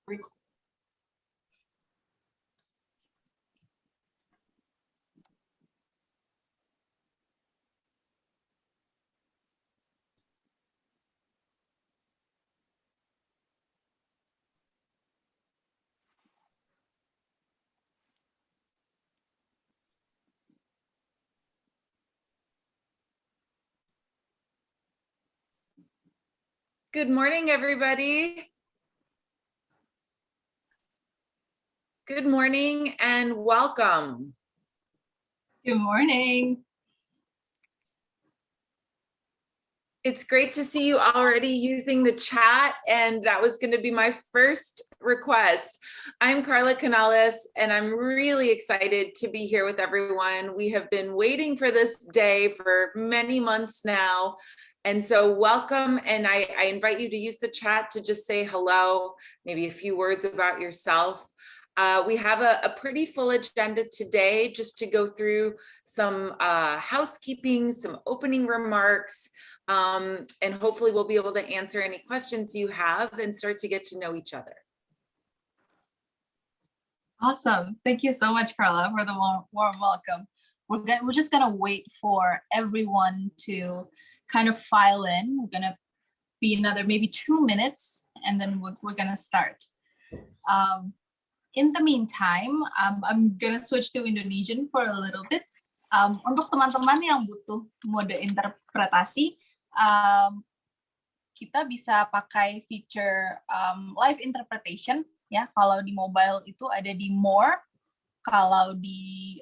Good morning, everybody. Good morning and welcome. Good morning. It's great to see you already using the chat, and that was going to be my first request. I'm Carla Canales, and I'm really excited to be here with everyone. We have been waiting for this day for many months now. And so welcome, and I invite you to use the chat to just say hello, maybe a few words about yourself. We have a pretty full agenda today, just to go through some housekeeping, some opening remarks, and hopefully we'll be able to answer any questions you have and start to get to know each other. Awesome. Thank you so much, Carla, for the warm welcome. We're just going to wait for everyone to kind of file in. We're going to be another maybe 2 minutes, and then we're going to start. In the meantime, I'm going to switch to Indonesian for a little bit. Untuk teman-teman yang butuh mode interpretasi, kita bisa pakai feature live interpretation, ya. Kalau di mobile itu ada di more, kalau di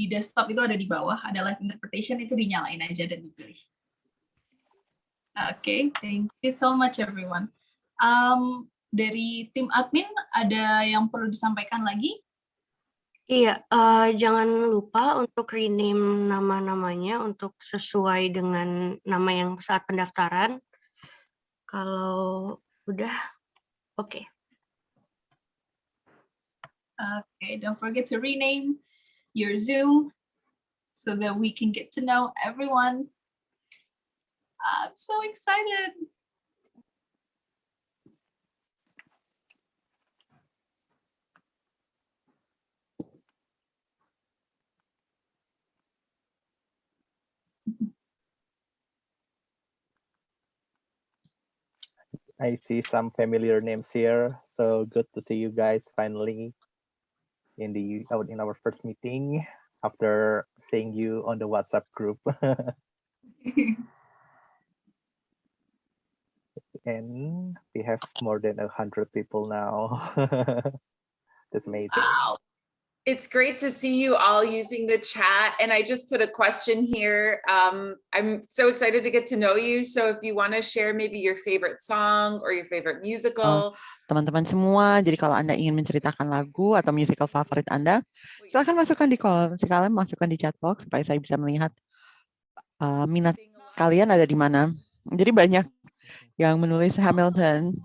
desktop itu ada di bawah, ada live interpretation, itu dinyalain aja dan dipilih. Okay, thank you so much everyone. Dari tim admin ada yang perlu disampaikan lagi? Iya, jangan lupa untuk rename nama-namanya untuk sesuai dengan nama yang saat pendaftaran. Kalau udah, oke. Okay, don't forget to rename your Zoom so that we can get to know everyone. I'm so excited. I see some familiar names here, so good to see you guys finally in our first meeting after seeing you on the WhatsApp group. And we have more than 100 people now. That's amazing. Wow. It's great to see you all using the chat, and I just put a question here. I'm so excited to get to know you, so if you want to share maybe your favorite song or your favorite musical. Teman-teman semua, jadi kalau Anda ingin menceritakan lagu atau musical favorit Anda, silakan masukkan di kolom, silakan masukkan di chat box supaya saya bisa melihat minat kalian ada di mana. Jadi banyak yang menulis Hamilton.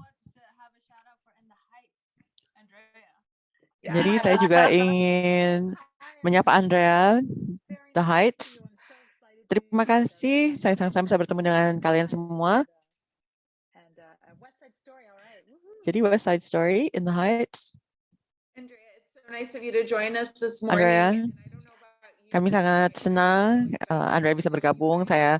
Jadi saya juga ingin menyapa Andrea, The Heights. Terima kasih, saya sangat bisa bertemu dengan kalian semua. Jadi West Side Story in The Heights. Andrea, it's so nice of you to join us this morning. Andrea, kami sangat senang Andrea bisa bergabung. Saya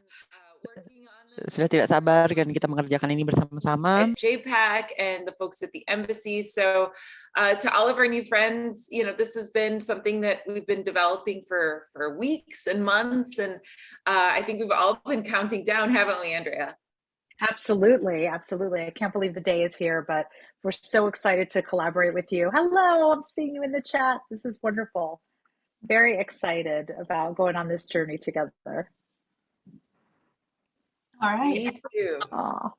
sudah tidak sabar dan kita mengerjakan ini bersama-sama. JPAC and the folks at the embassy. So to all of our new friends, you know, this has been something that we've been developing for weeks and months. And I think we've all been counting down, haven't we, Andrea? Absolutely. Absolutely. I can't believe the day is here, but we're so excited to collaborate with you. Hello, I'm seeing you in the chat. This is wonderful. Very excited about going on this journey together. All right. Me too. Aww.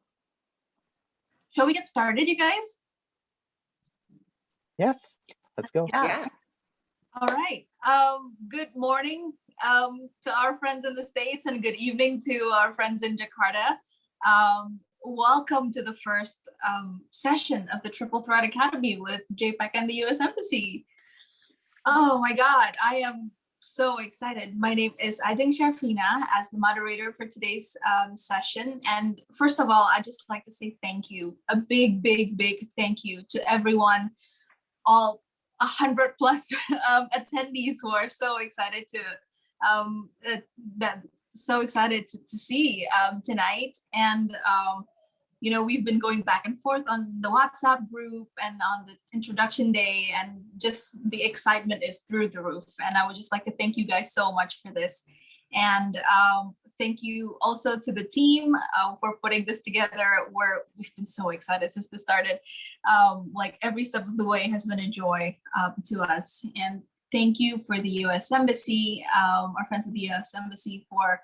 Shall we get started, you guys? Yes, let's go. Yeah. All right. Good morning to our friends in the States, and good evening to our friends in Jakarta. Welcome to the first session of the Triple Threat Academy with JPAC and the U.S. Embassy. Oh my God, I am so excited. My name is Ajeng Sharfina as the moderator for today's session. And first of all, I just like to say thank you, a big, big, big thank you to everyone, all 100 plus attendees who are so excited to to see tonight. And you know, we've been going back and forth on the WhatsApp group and on the introduction day, and just the excitement is through the roof. And I would just like to thank you guys so much for this. And thank you also to the team for putting this together. We've been so excited since this started. Like every step of the way has been a joy to us. And thank you for the US Embassy, our friends at the US Embassy, for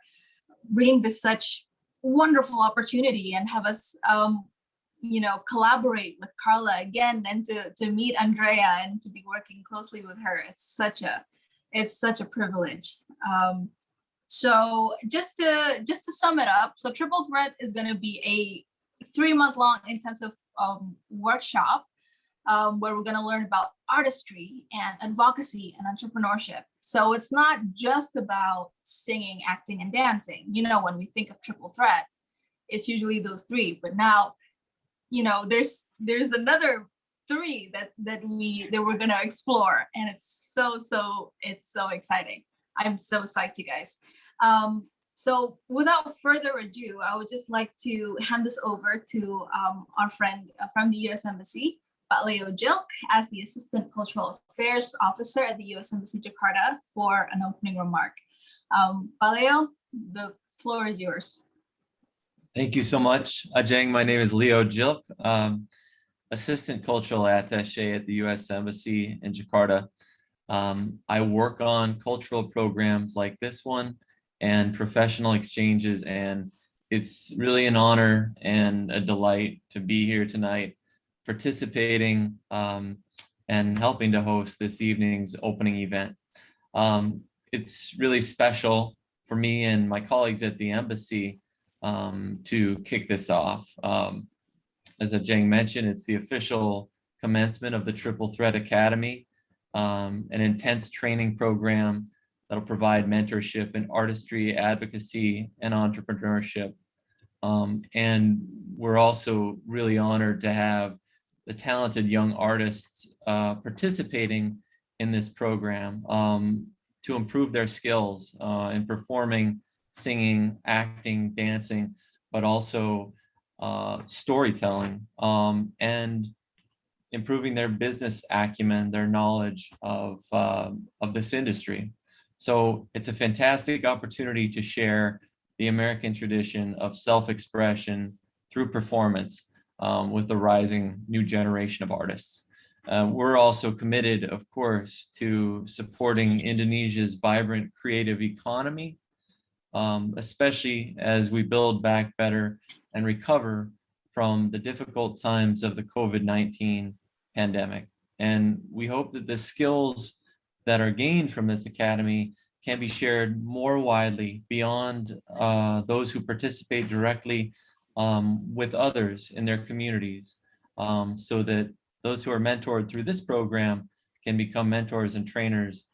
bringing this such wonderful opportunity and have us you know, collaborate with Carla again, and to meet Andrea and to be working closely with her. It's such a privilege. So just to sum it up, so Triple Threat is going to be a 3-month-long intensive workshop where we're going to learn about artistry and advocacy and entrepreneurship. So it's not just about singing, acting, and dancing. You know, when we think of Triple Threat, it's usually those 3. But now, you know, there's another 3 that we're going to explore, and it's so exciting. I'm so psyched, you guys. So without further ado, I would just like to hand this over to our friend from the US Embassy, Pak Leo Jilk, as the Assistant Cultural Affairs Officer at the US Embassy Jakarta, for an opening remark. Pak Leo, the floor is yours. Thank you so much, Ajeng. My name is Leo Jilk, Assistant Cultural Attaché at the US Embassy in Jakarta. I work on cultural programs like this one and professional exchanges, and it's really an honor and a delight to be here tonight, participating and helping to host this evening's opening event. It's really special for me and my colleagues at the embassy to kick this off. As Ajeng mentioned, it's the official commencement of the Triple Threat Academy, an intense training program that'll provide mentorship in artistry, advocacy, and entrepreneurship. And we're also really honored to have the talented young artists participating in this program to improve their skills in performing, singing, acting, dancing, but also storytelling, and improving their business acumen, their knowledge of this industry. So it's a fantastic opportunity to share the American tradition of self-expression through performance with the rising new generation of artists. We're also committed, of course, to supporting Indonesia's vibrant creative economy, especially as we build back better and recover from the difficult times of the COVID-19 pandemic. And we hope that the skills that are gained from this academy can be shared more widely beyond those who participate directly with others in their communities, so that those who are mentored through this program can become mentors and trainers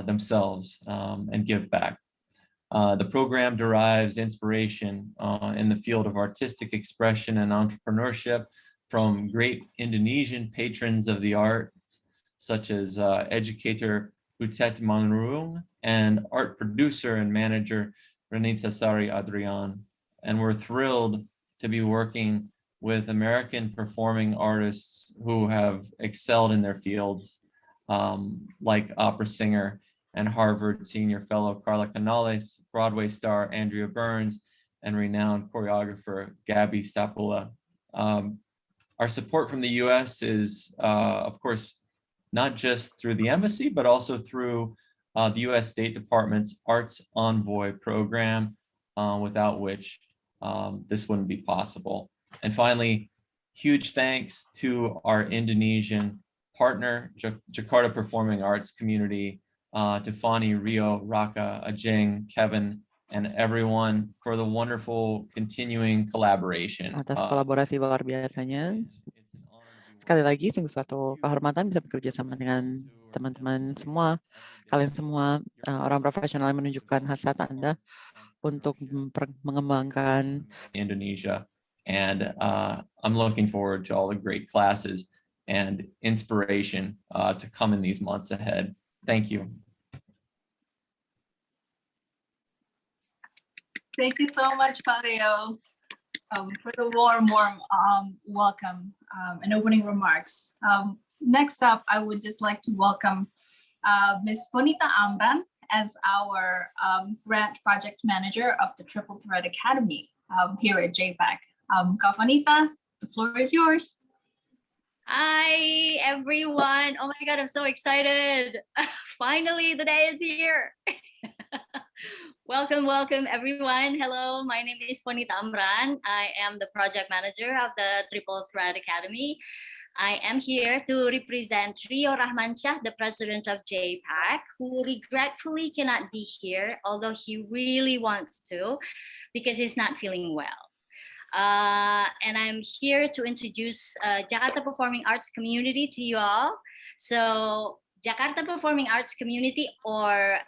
themselves and give back. The program derives inspiration in the field of artistic expression and entrepreneurship from great Indonesian patrons of the arts, such as educator Butet Manurung and art producer and manager Renita Sari Adrian. And we're thrilled to be working with American performing artists who have excelled in their fields, like opera singer and Harvard senior fellow Carla Canales, Broadway star Andrea Burns, and renowned choreographer Gabby Stapula. Our support from the US is, of course, not just through the embassy, but also through the US State Department's Arts Envoy program, without which this wouldn't be possible. And finally, huge thanks to our Indonesian partner, Jakarta Performing Arts Community, to Fani, Rio, Raka, Ajeng, Kevin, and everyone for the wonderful continuing collaboration. Atas kolaborasi luar biasanya. sekali lagi sungguh suatu kehormatan bisa bekerja sama dengan teman-teman semua, kalian semua orang profesional yang menunjukkan hasrat Anda untuk mengembangkan Indonesia. And I'm looking forward to all the great classes and inspiration to come in these months ahead. Thank you. Thank you so much, Paleo, for the warm welcome and opening remarks. Next up, I would just like to welcome Ms. Bonita Amran as our grant project manager of the Triple Threat Academy here at JPAC. Kak Bonita, the floor is yours. Hi, everyone. Oh my God, I'm so excited. Finally, the day is here. Welcome, everyone. Hello, my name is Bonita Amran. I am the project manager of the Triple Threat Academy. I am here to represent Rio Rahmansyah, the president of JPAC, who regretfully cannot be here, although he really wants to, because he's not feeling well. And I'm here to introduce Jakarta Performing Arts Community to you all. So Jakarta Performing Arts Community, or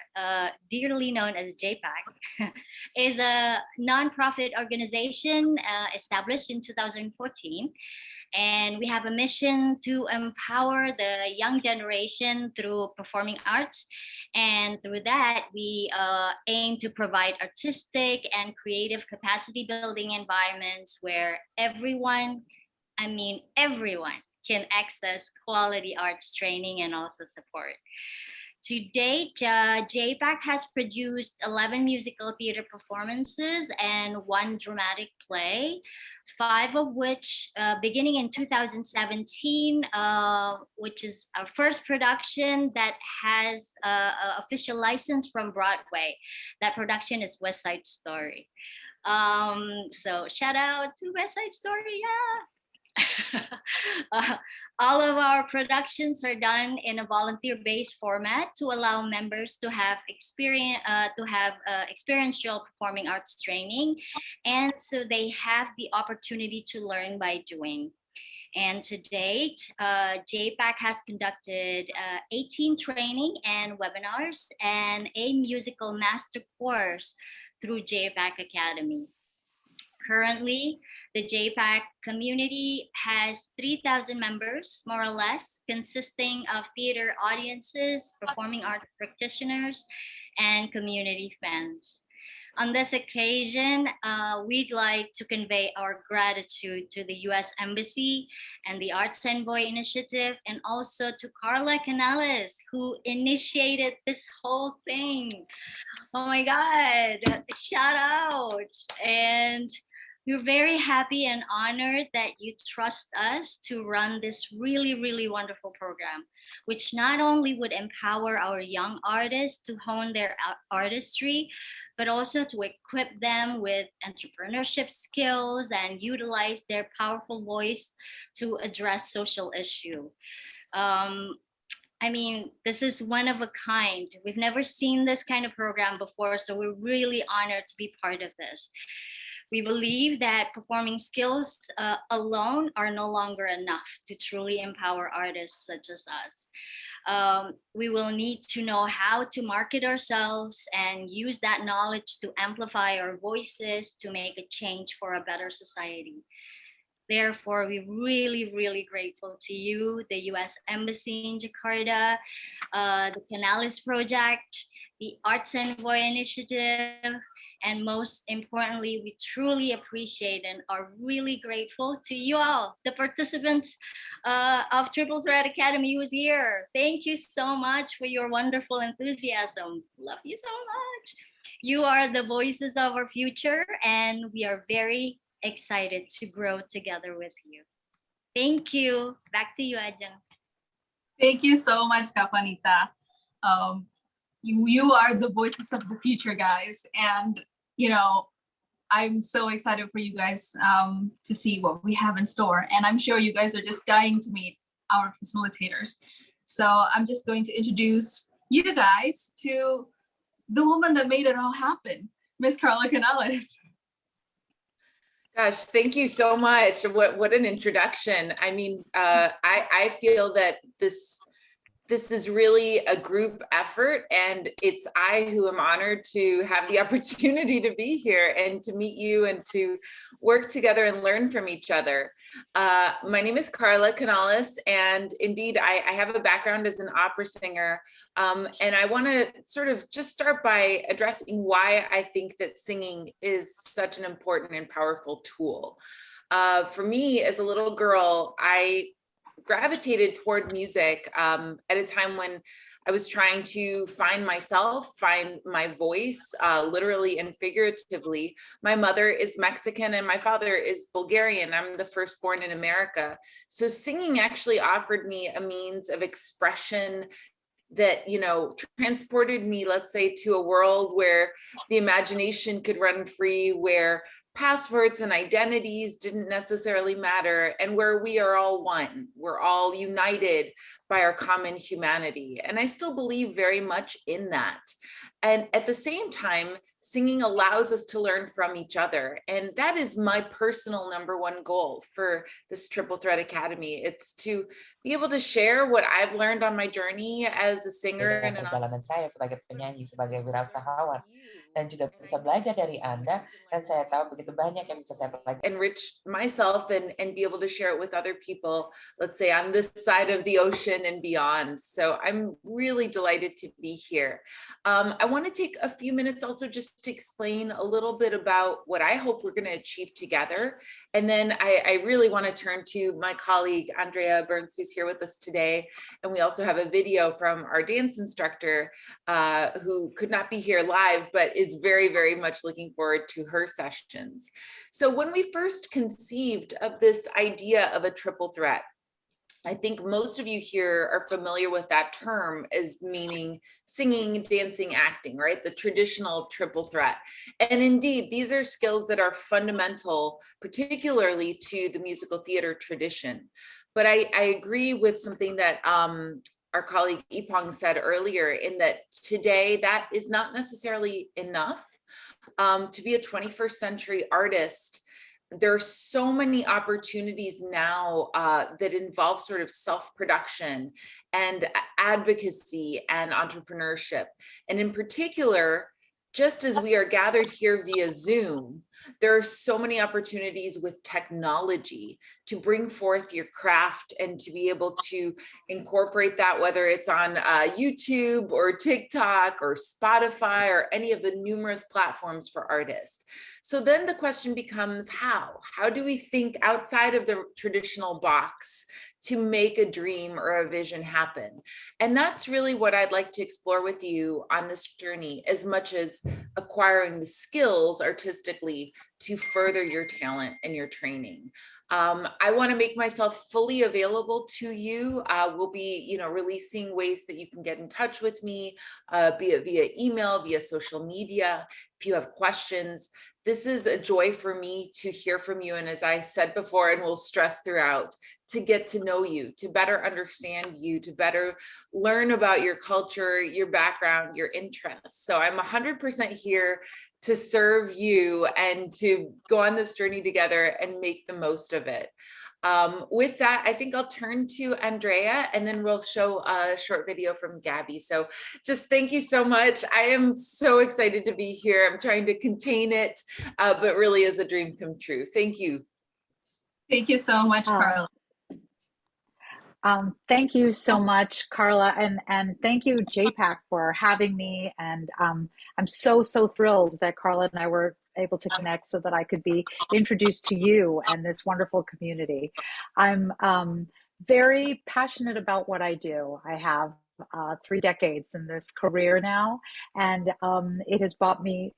dearly known as JPAC, is a nonprofit organization established in 2014. And we have a mission to empower the young generation through performing arts. And through that, we aim to provide artistic and creative capacity building environments where everyone, I mean everyone, can access quality arts training and also support. To date, JPAC has produced 11 musical theater performances and 1 dramatic play, 5 of which beginning in 2017, which is our first production that has an official license from Broadway. That production is West Side Story. So shout out to West Side Story, yeah. All of our productions are done in a volunteer-based format to allow members to have experiential performing arts training, and so they have the opportunity to learn by doing. And to date, JPAC has conducted 18 training and webinars and a musical master course through JPAC Academy. Currently, the JPAC community has 3,000 members, more or less, consisting of theater audiences, performing arts practitioners, and community fans. On this occasion, we'd like to convey our gratitude to the U.S. Embassy and the Arts Envoy initiative, and also to Carla Canales, who initiated this whole thing. Oh my God, shout out. And we're very happy and honored that you trust us to run this really, really wonderful program, which not only would empower our young artists to hone their artistry, but also to equip them with entrepreneurship skills and utilize their powerful voice to address social issues. I mean, this is one of a kind. We've never seen this kind of program before, so we're really honored to be part of this. We believe that performing skills alone are no longer enough to truly empower artists such as us. We will need to know how to market ourselves and use that knowledge to amplify our voices to make a change for a better society. Therefore, we're really, really grateful to you, the U.S. Embassy in Jakarta, the Canales Project, the Arts Envoy Initiative, and most importantly, we truly appreciate and are really grateful to you all, the participants of Triple Threat Academy who's here. Thank you so much for your wonderful enthusiasm. Love you so much. You are the voices of our future, and we are very excited to grow together with you. Thank you. Back to you, Ajahn. Thank you so much, Kak Bonita. You are the voices of the future, guys. And, you know, I'm so excited for you guys to see what we have in store. And I'm sure you guys are just dying to meet our facilitators. So I'm just going to introduce you guys to the woman that made it all happen, Miss Carla Canales. Gosh, thank you so much. What an introduction. I mean, I feel that this is really a group effort, and it's I who am honored to have the opportunity to be here and to meet you and to work together and learn from each other. My name is Carla Canales, and indeed I have a background as an opera singer, and I want to sort of just start by addressing why I think that singing is such an important and powerful tool. For me, as a little girl, I gravitated toward music at a time when I was trying to find myself, find my voice, literally and figuratively. My mother is Mexican and my father is Bulgarian. I'm the firstborn in America. So singing actually offered me a means of expression that, you know, transported me, let's say, to a world where the imagination could run free, where passwords and identities didn't necessarily matter, and where we are all one. We're all united by our common humanity. And I still believe very much in that. And at the same time, singing allows us to learn from each other. And that is my personal #1 goal for this Triple Threat Academy. It's to be able to share what I've learned on my journey as a singer and an perjalanan saya sebagai penyanyi, sebagai wirausahawan, dan juga bisa belajar dari Anda, dan saya tahu begitu banyak yang bisa saya pelajari. Enrich myself and be able to share it with other people, let's say on this side of the ocean and beyond. So I'm really delighted to be here. I want to take a few minutes also just to explain a little bit about what I hope we're going to achieve together. And then I really want to turn to my colleague, Andrea Burns, who's here with us today. And we also have a video from our dance instructor who could not be here live, but is very, very much looking forward to her sessions. So when we first conceived of this idea of a triple threat, I think most of you here are familiar with that term as meaning singing, dancing, acting, right? The traditional triple threat. And indeed, these are skills that are fundamental, particularly to the musical theater tradition. But I agree with something that our colleague Ipong said earlier, in that today that is not necessarily enough. To be a 21st century artist, there are so many opportunities now that involve sort of self-production and advocacy and entrepreneurship. And in particular, just as we are gathered here via Zoom, there are so many opportunities with technology to bring forth your craft and to be able to incorporate that, whether it's on YouTube or TikTok or Spotify or any of the numerous platforms for artists. So then the question becomes how? How do we think outside of the traditional box to make a dream or a vision happen? And that's really what I'd like to explore with you on this journey, as much as acquiring the skills artistically to further your talent and your training. I want to make myself fully available to you. We'll be, releasing ways that you can get in touch with me, be it via email, via social media. If you have questions, this is a joy for me to hear from you. And as I said before, and we'll stress throughout, to get to know you, to better understand you, to better learn about your culture, your background, your interests. So I'm 100% here to serve you and to go on this journey together and make the most of it. With that, I think I'll turn to Andrea, and then we'll show a short video from Gabby. So just thank you so much. I am so excited to be here. I'm trying to contain it, but really is a dream come true. Thank you. Thank you so much, Carla. Thank you so much, Carla, and thank you, JPAC, for having me. And I'm so thrilled that Carla and I were able to connect so that I could be introduced to you and this wonderful community. I'm very passionate about what I do. I have 3 decades in this career now, and it has brought me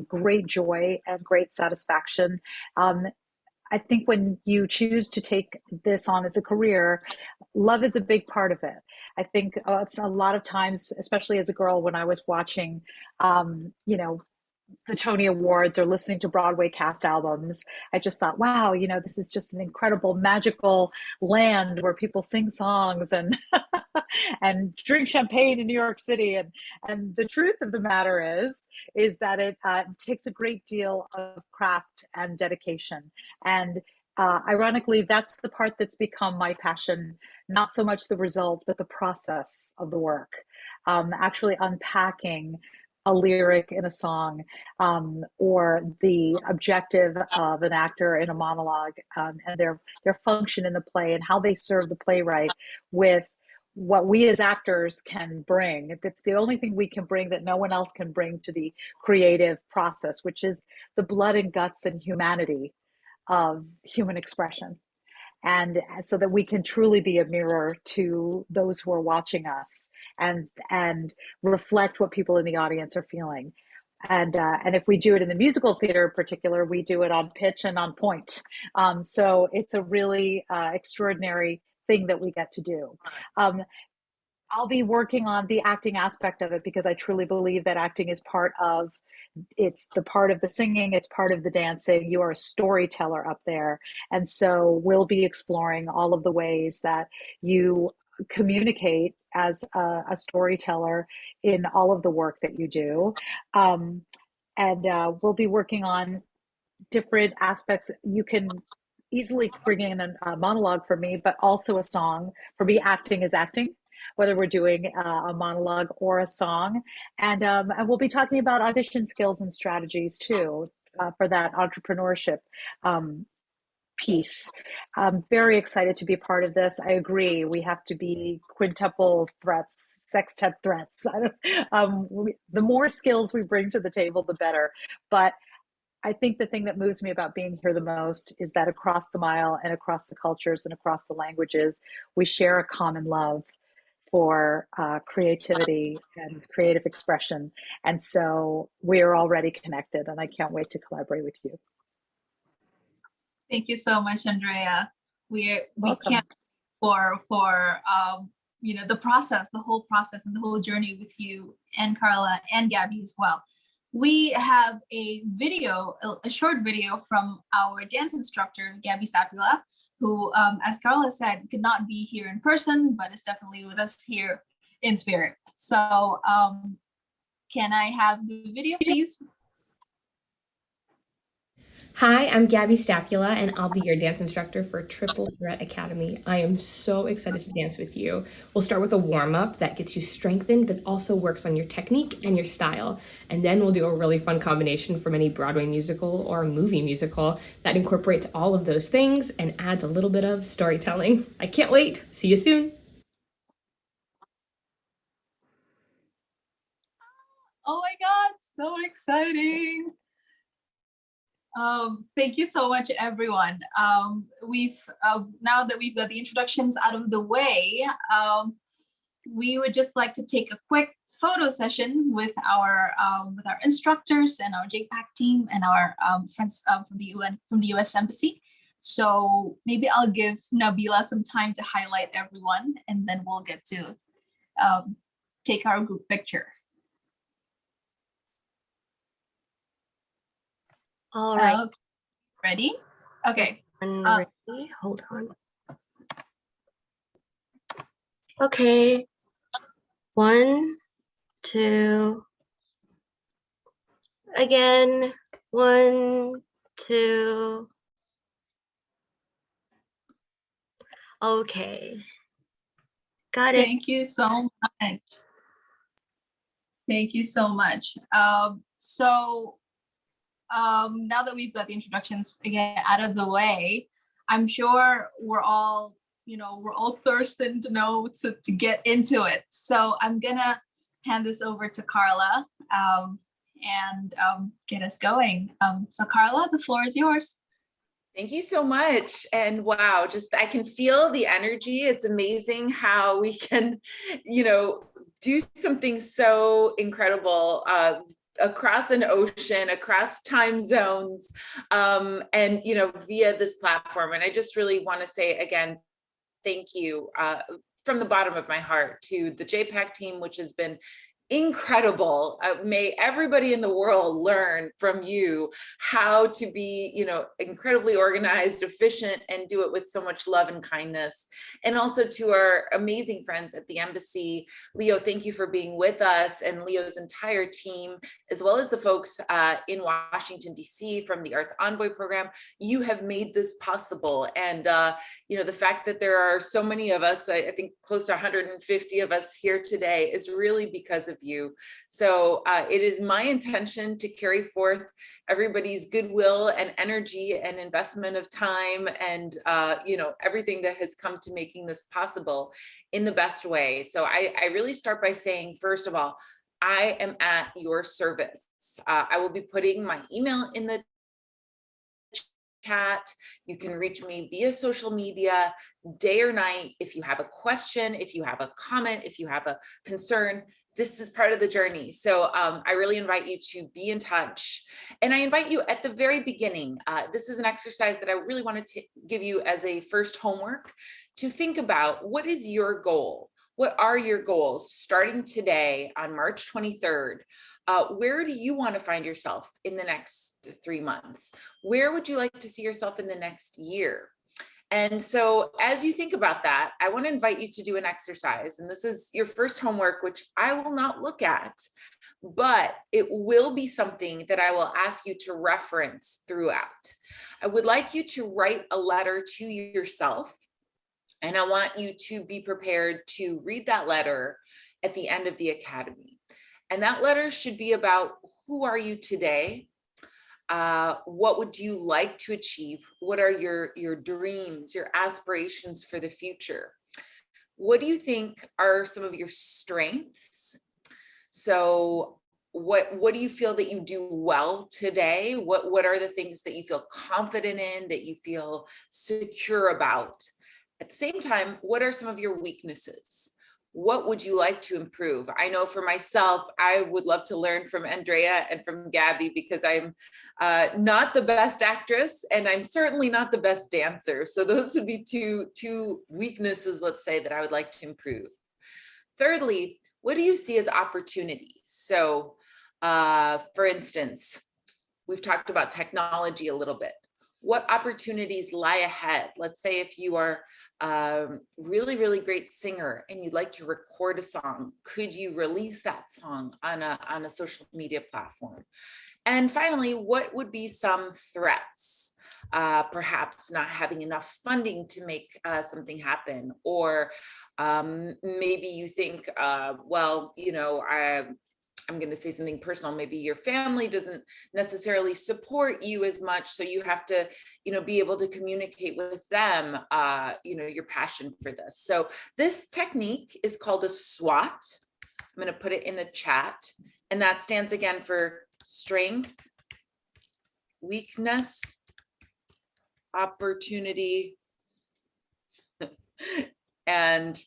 great joy and great satisfaction. I think when you choose to take this on as a career, love is a big part of it. I think it's a lot of times, especially as a girl, when I was watching, the Tony Awards or listening to Broadway cast albums, I just thought, wow, you know, this is just an incredible, magical land where people sing songs and and drink champagne in New York City. And the truth of the matter is that it takes a great deal of craft and dedication. And ironically, that's the part that's become my passion, not so much the result, but the process of the work. Actually unpacking a lyric in a song, or the objective of an actor in a monologue, and their function in the play and how they serve the playwright with what we as actors can bring. It's the only thing we can bring that no one else can bring to the creative process, which is the blood and guts and humanity of human expression. And so that we can truly be a mirror to those who are watching us and reflect what people in the audience are feeling. And if we do it in the musical theater in particular, we do it on pitch and on point. So it's a really extraordinary thing that we get to do. I'll be working on the acting aspect of it because I truly believe that acting is it's the part of the singing, it's part of the dancing. You are a storyteller up there. And so we'll be exploring all of the ways that you communicate as a storyteller in all of the work that you do. We'll be working on different aspects. You can easily bring in a monologue for me, but also a song. For me, acting is acting, whether we're doing a monologue or a song. And we'll be talking about audition skills and strategies too, for that entrepreneurship piece. I'm very excited to be a part of this. I agree. We have to be quintuple threats, sextet threats. The more skills we bring to the table, the better. But I think the thing that moves me about being here the most is that across the mile and across the cultures and across the languages, we share a common love for creativity and creative expression. And so we're already connected, and I can't wait to collaborate with you. Thank you so much, Andrea. We Welcome. can't for the process, the whole process and the whole journey with you and Carla and Gabby as well. We have a short video from our dance instructor, Gabby Stapula, who, as Carla said, could not be here in person, but is definitely with us here in spirit. So can I have the video, please? Hi, I'm Gabby Stapula, and I'll be your dance instructor for Triple Threat Academy. I am so excited to dance with you. We'll start with a warm-up that gets you strengthened, but also works on your technique and your style. And then we'll do a really fun combination from any Broadway musical or movie musical that incorporates all of those things and adds a little bit of storytelling. I can't wait. See you soon. Oh my God, so exciting. Thank you so much, everyone. Now that we've got the introductions out of the way, we would just like to take a quick photo session with our instructors and our JPAC team and our friends from the US Embassy. So maybe I'll give Nabila some time to highlight everyone, and then we'll get to take our group picture. All right. Ready? Okay. Ready? Hold on. Okay. 1, 2. Again. 1, 2. Okay. Got it. Thank you so much. Thank you so much. Now that we've got the introductions again out of the way, I'm sure we're all thirsting to know to get into it. So I'm gonna hand this over to Carla and get us going. So Carla, the floor is yours. Thank you so much. And wow, I can feel the energy. It's amazing how we can, do something so incredible across an ocean, across time zones, and via this platform. And I just really want to say again, thank you from the bottom of my heart to the JPAC team, which has been incredible. May everybody in the world learn from you how to be, incredibly organized, efficient, and do it with so much love and kindness. And also to our amazing friends at the embassy. Leo, thank you for being with us, and Leo's entire team, as well as the folks in Washington, D.C. from the Arts Envoy program. You have made this possible. And, the fact that there are so many of us, I think close to 150 of us here today, is really because of you. So it is my intention to carry forth everybody's goodwill and energy and investment of time and everything that has come to making this possible in the best way. So I really start by saying, first of all, I am at your service. I will be putting my email in the chat. You can reach me via social media, day or night. If you have a question, if you have a comment, if you have a concern, this is part of the journey. So I really invite you to be in touch. And I invite you at the very beginning, this is an exercise that I really wanted to give you as a first homework, to think about, what is your goal? What are your goals starting today on March 23rd? Where do you want to find yourself in the next 3 months? Where would you like to see yourself in the next year? And so as you think about that, I want to invite you to do an exercise. And this is your first homework, which I will not look at, but it will be something that I will ask you to reference throughout. I would like you to write a letter to yourself. And I want you to be prepared to read that letter at the end of the academy. And that letter should be about, who are you today? What would you like to achieve? What are your dreams, your aspirations for the future? What do you think are some of your strengths? So what do you feel that you do well today? What are the things that you feel confident in, that you feel secure about? At the same time, what are some of your weaknesses? What would you like to improve? I know for myself, I would love to learn from Andrea and from Gabby, because I'm not the best actress, and I'm certainly not the best dancer. So those would be two weaknesses, let's say, that I would like to improve. Thirdly, what do you see as opportunities? So for instance, we've talked about technology a little bit. What opportunities lie ahead? Let's say if you are a really, really great singer and you'd like to record a song, could you release that song on a social media platform? And finally, what would be some threats? Perhaps not having enough funding to make something happen, or maybe you think, I'm going to say something personal. Maybe your family doesn't necessarily support you as much, so you have to, be able to communicate with them, your passion for this. So this technique is called a SWOT. I'm going to put it in the chat, and that stands again for strength, weakness, opportunity, and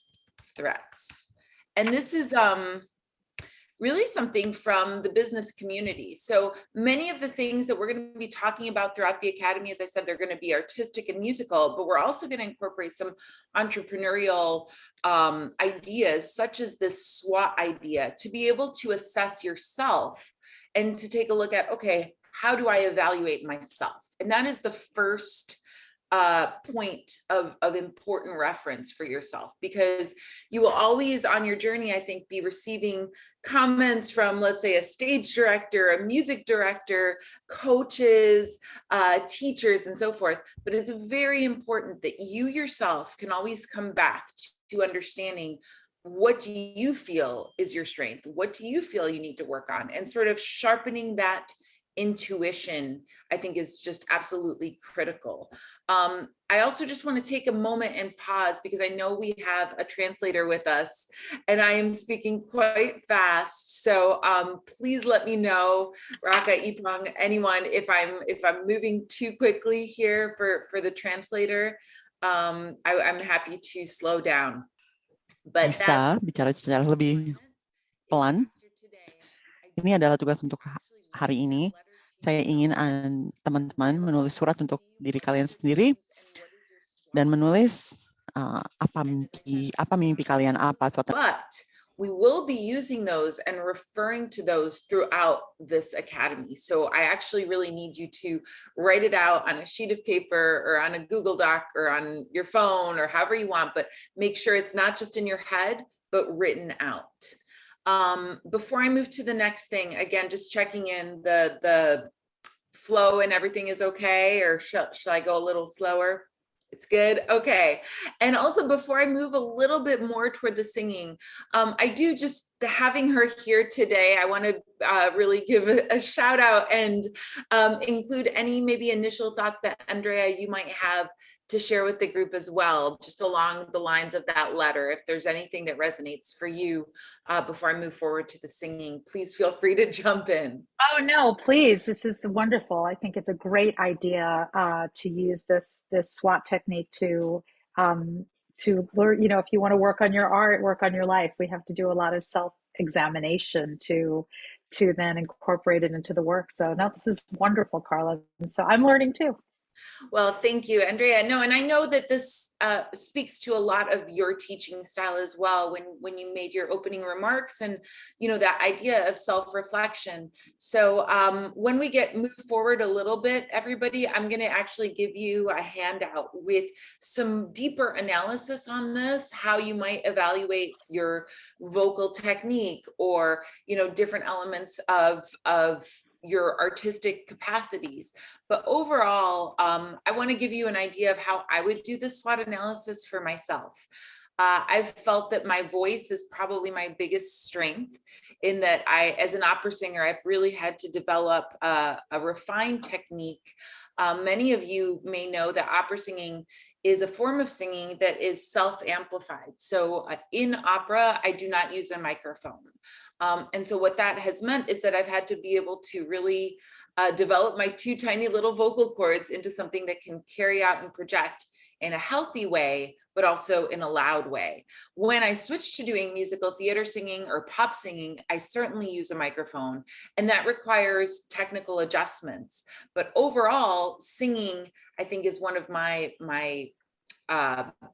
threats. And this is really something from the business community. So many of the things that we're going to be talking about throughout the academy, as I said, they're going to be artistic and musical, but we're also going to incorporate some entrepreneurial ideas, such as this SWOT idea, to be able to assess yourself and to take a look at, okay, how do I evaluate myself? And that is the first point of important reference for yourself, because you will always on your journey, I think, be receiving comments from, let's say, a stage director, a music director, coaches, teachers, and so forth. But it's very important that you yourself can always come back to understanding, what do you feel is your strength? What do you feel you need to work on? And sort of sharpening that intuition, I think, is just absolutely critical. I also just want to take a moment and pause, because I know we have a translator with us and I am speaking quite fast. So please let me know, Raka, Ipang, anyone, if I'm moving too quickly here for the translator. I'm happy to slow down. But bisa bicara secara lebih pelan. Ini adalah tugas untuk hari ini. Saya ingin teman-teman menulis surat untuk diri kalian sendiri dan menulis apa mimpi kalian, apa suatu. But we will be using those and referring to those throughout this academy. So I actually really need you to write it out on a sheet of paper or on a Google Doc or on your phone or however you want, but make sure it's not just in your head, but written out. Before I move to the next thing, again, just checking in the flow and everything is okay, or shall I go a little slower? It's good. Okay. And also, before I move a little bit more toward the singing, I do just having her here today, I want to really give a shout out and include any maybe initial thoughts that Andrea, you might have to share with the group as well, just along the lines of that letter. If there's anything that resonates for you before I move forward to the singing, please feel free to jump in. Oh no, please. This is wonderful. I think it's a great idea to use this SWOT technique to learn, if you want to work on your art, work on your life, we have to do a lot of self-examination to then incorporate it into the work. So no, this is wonderful, Carla. And so I'm learning too. Well, thank you, Andrea. No, and I know that this speaks to a lot of your teaching style as well when you made your opening remarks and, that idea of self-reflection. So when we move forward a little bit, everybody, I'm going to actually give you a handout with some deeper analysis on this, how you might evaluate your vocal technique or, different elements of your artistic capacities. But overall, I want to give you an idea of how I would do the SWOT analysis for myself. I've felt that my voice is probably my biggest strength, in that as an opera singer, I've really had to develop a refined technique. Many of you may know that opera singing is a form of singing that is self-amplified. So in opera, I do not use a microphone. And so what that has meant is that I've had to be able to really develop my two tiny little vocal cords into something that can carry out and project in a healthy way, but also in a loud way. When I switched to doing musical theater singing or pop singing, I certainly use a microphone, and that requires technical adjustments. But overall, singing, I think, is one of my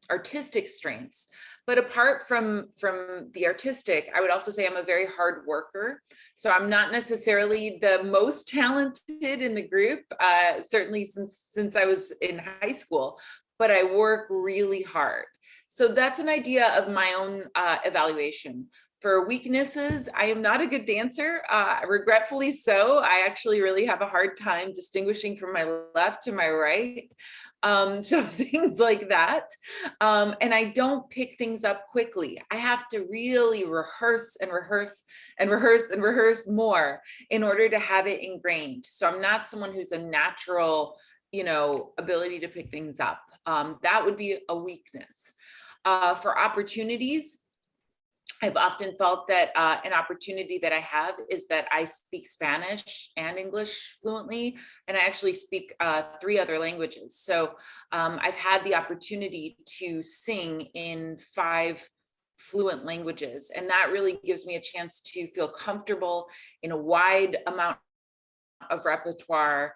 artistic strengths. But apart from the artistic, I would also say I'm a very hard worker. So I'm not necessarily the most talented in the group, certainly since I was in high school, but I work really hard. So that's an idea of my own evaluation. For weaknesses, I am not a good dancer, regretfully so. I actually really have a hard time distinguishing from my left to my right. So things like that. And I don't pick things up quickly. I have to really rehearse and rehearse and rehearse and rehearse more in order to have it ingrained. So I'm not someone who's a natural, ability to pick things up. That would be a weakness. For opportunities, I've often felt that an opportunity that I have is that I speak Spanish and English fluently, and I actually speak 3 other languages. So I've had the opportunity to sing in 5 fluent languages, and that really gives me a chance to feel comfortable in a wide amount of repertoire.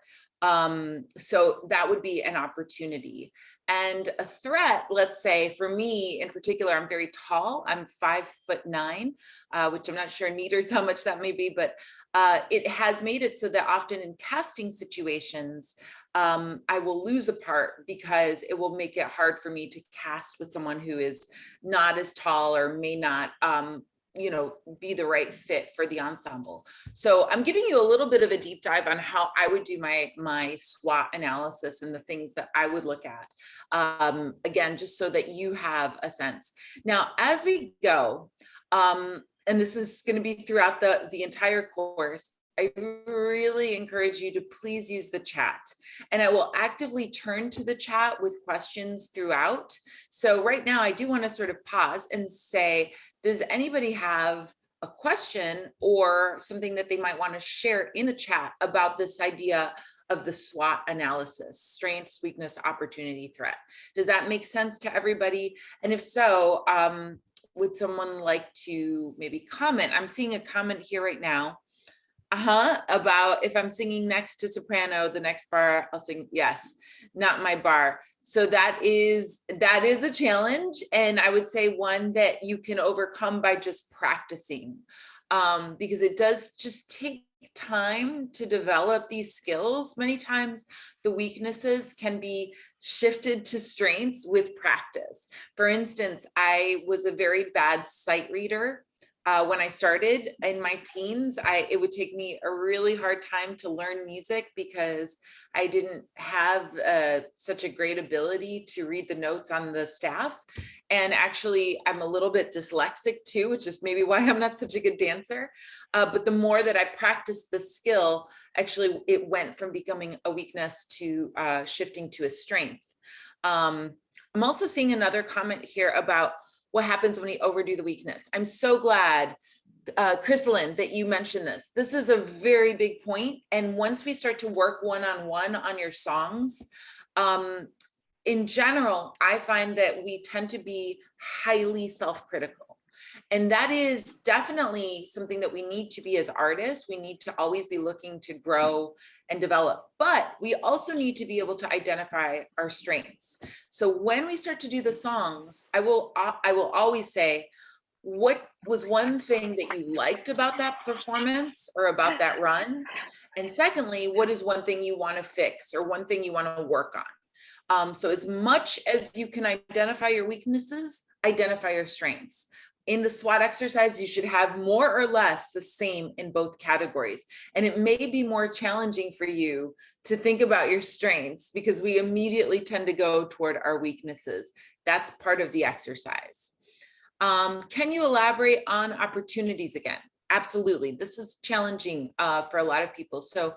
So that would be an opportunity. And a threat, let's say for me in particular, I'm very tall. I'm 5'9", which I'm not sure in meters how much that may be, but it has made it so that often in casting situations, I will lose a part because it will make it hard for me to cast with someone who is not as tall or may not be the right fit for the ensemble. So I'm giving you a little bit of a deep dive on how I would do my SWOT analysis and the things that I would look at. Again, just so that you have a sense. Now, as we go, and this is going to be throughout the entire course, I really encourage you to please use the chat, and I will actively turn to the chat with questions throughout. So right now I do want to sort of pause and say, does anybody have a question or something that they might want to share in the chat about this idea of the SWOT analysis: strengths, weakness, opportunity, threat? Does that make sense to everybody? And if so, would someone like to maybe comment? I'm seeing a comment here right now. About if I'm singing next to soprano, the next bar I'll sing, yes, not my bar. So that is a challenge. And I would say one that you can overcome by just practicing, because it does just take time to develop these skills. Many times the weaknesses can be shifted to strengths with practice. For instance, I was a very bad sight reader. When I started in my teens, it would take me a really hard time to learn music because I didn't have such a great ability to read the notes on the staff. And actually, I'm a little bit dyslexic too, which is maybe why I'm not such a good dancer. But the more that I practiced the skill, actually, it went from becoming a weakness to shifting to a strength. I'm also seeing another comment here about what happens when you overdo the weakness. I'm so glad, Chrysalin, that you mentioned this. This is a very big point. And once we start to work one-on-one on your songs, in general, I find that we tend to be highly self-critical. And that is definitely something that we need to be as artists. We need to always be looking to grow and develop, but we also need to be able to identify our strengths. So when we start to do the songs, I will always say, what was one thing that you liked about that performance or about that run? And secondly, what is one thing you want to fix or one thing you want to work on? So as much as you can identify your weaknesses, identify your strengths. In the SWOT exercise, you should have more or less the same in both categories. And it may be more challenging for you to think about your strengths because we immediately tend to go toward our weaknesses. That's part of the exercise. Can you elaborate on opportunities again? Absolutely. This is challenging for a lot of people. So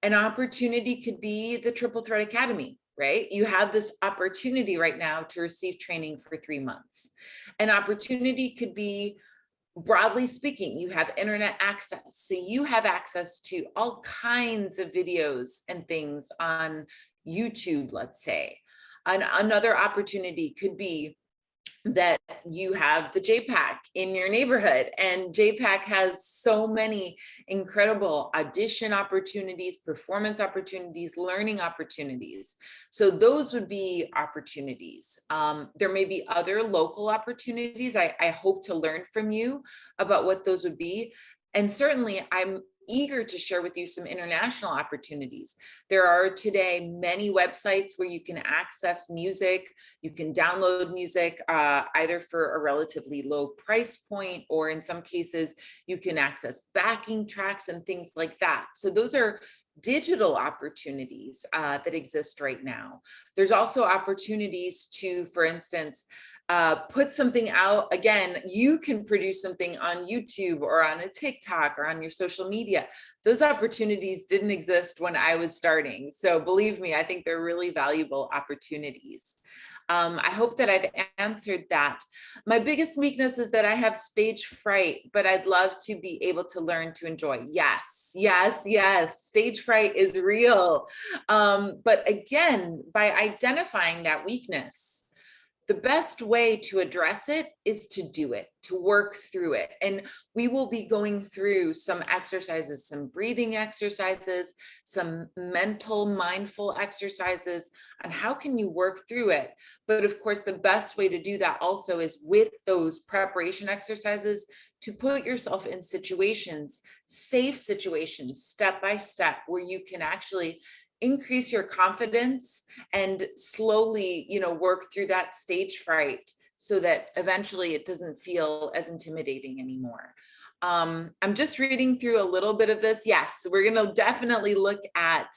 an opportunity could be the Triple Threat Academy. Right? You have this opportunity right now to receive training for 3 months. An opportunity could be, broadly speaking, you have internet access. So you have access to all kinds of videos and things on YouTube, let's say. Another opportunity could be that you have the JPAC in your neighborhood, and JPAC has so many incredible audition opportunities, performance opportunities, learning opportunities. So those would be opportunities. There may be other local opportunities. I hope to learn from you about what those would be. And certainly I'm eager to share with you some international opportunities. There are today many websites where you can access music, you can download music either for a relatively low price point, or in some cases, you can access backing tracks and things like that. So those are digital opportunities that exist right now. There's also opportunities to, for instance, put something out. Again, you can produce something on YouTube or on a TikTok or on your social media. Those opportunities didn't exist when I was starting. So believe me, I think they're really valuable opportunities. I hope that I've answered that. My biggest weakness is that I have stage fright, but I'd love to be able to learn to enjoy. Yes, yes, yes. Stage fright is real. But again, by identifying that weakness, the best way to address it is to do it, to work through it. And we will be going through some exercises, some breathing exercises, some mental, mindful exercises on how can you work through it. But of course, the best way to do that also is with those preparation exercises to put yourself in situations, safe situations, step by step, where you can actually increase your confidence and slowly, work through that stage fright so that eventually it doesn't feel as intimidating anymore. I'm just reading through a little bit of this. Yes, we're going to definitely look at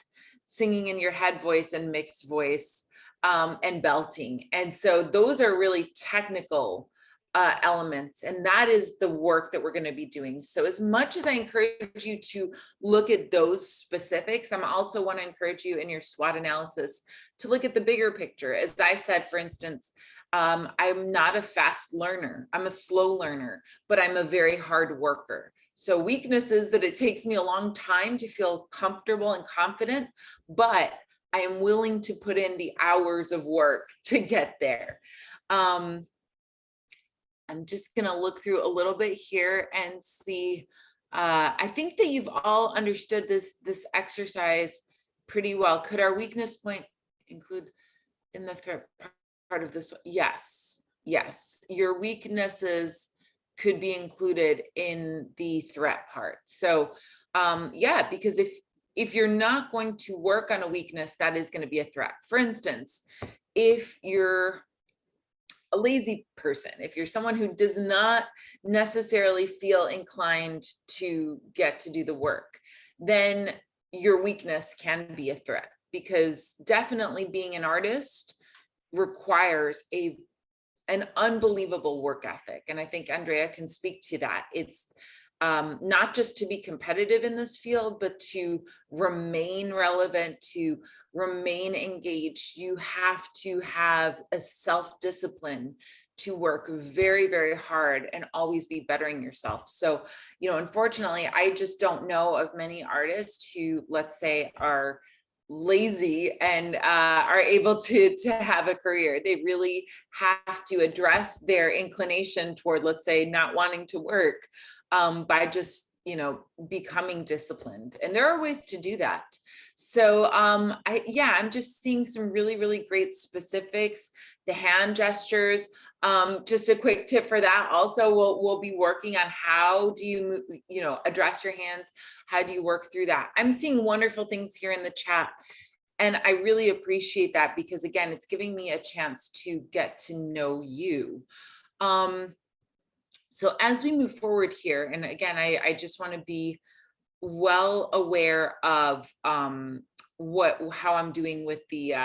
singing in your head voice and mixed voice and belting. And so those are really technical elements, and that is the work that we're going to be doing. So as much as I encourage you to look at those specifics, I'm also want to encourage you in your SWOT analysis to look at the bigger picture. As I said, for instance, I'm not a fast learner. I'm a slow learner, but I'm a very hard worker. So weakness is that it takes me a long time to feel comfortable and confident, but I am willing to put in the hours of work to get there. I'm just going to look through a little bit here and see I think that you've all understood this exercise pretty well. Could our weakness point include in the threat part of this? Yes, your weaknesses could be included in the threat part. So yeah, because if you're not going to work on a weakness, that is going to be a threat. For instance, if you're a lazy person, if you're someone who does not necessarily feel inclined to get to do the work, then your weakness can be a threat, because definitely being an artist requires an unbelievable work ethic. And I think Andrea can speak to that. It's not just to be competitive in this field, but to remain relevant, to remain engaged. You have to have a self-discipline to work very, very hard and always be bettering yourself. So, you know, unfortunately, I just don't know of many artists who, let's say, are lazy and are able to have a career. They really have to address their inclination toward, let's say, not wanting to work by just, you know, becoming disciplined. And there are ways to do that. So I'm just seeing some really, really great specifics. The hand gestures, just a quick tip for that. Also, we'll be working on how do you address your hands? How do you work through that? I'm seeing wonderful things here in the chat, and I really appreciate that, because again, it's giving me a chance to get to know you. So as we move forward here, and again, I just want to be well aware of how I'm doing with the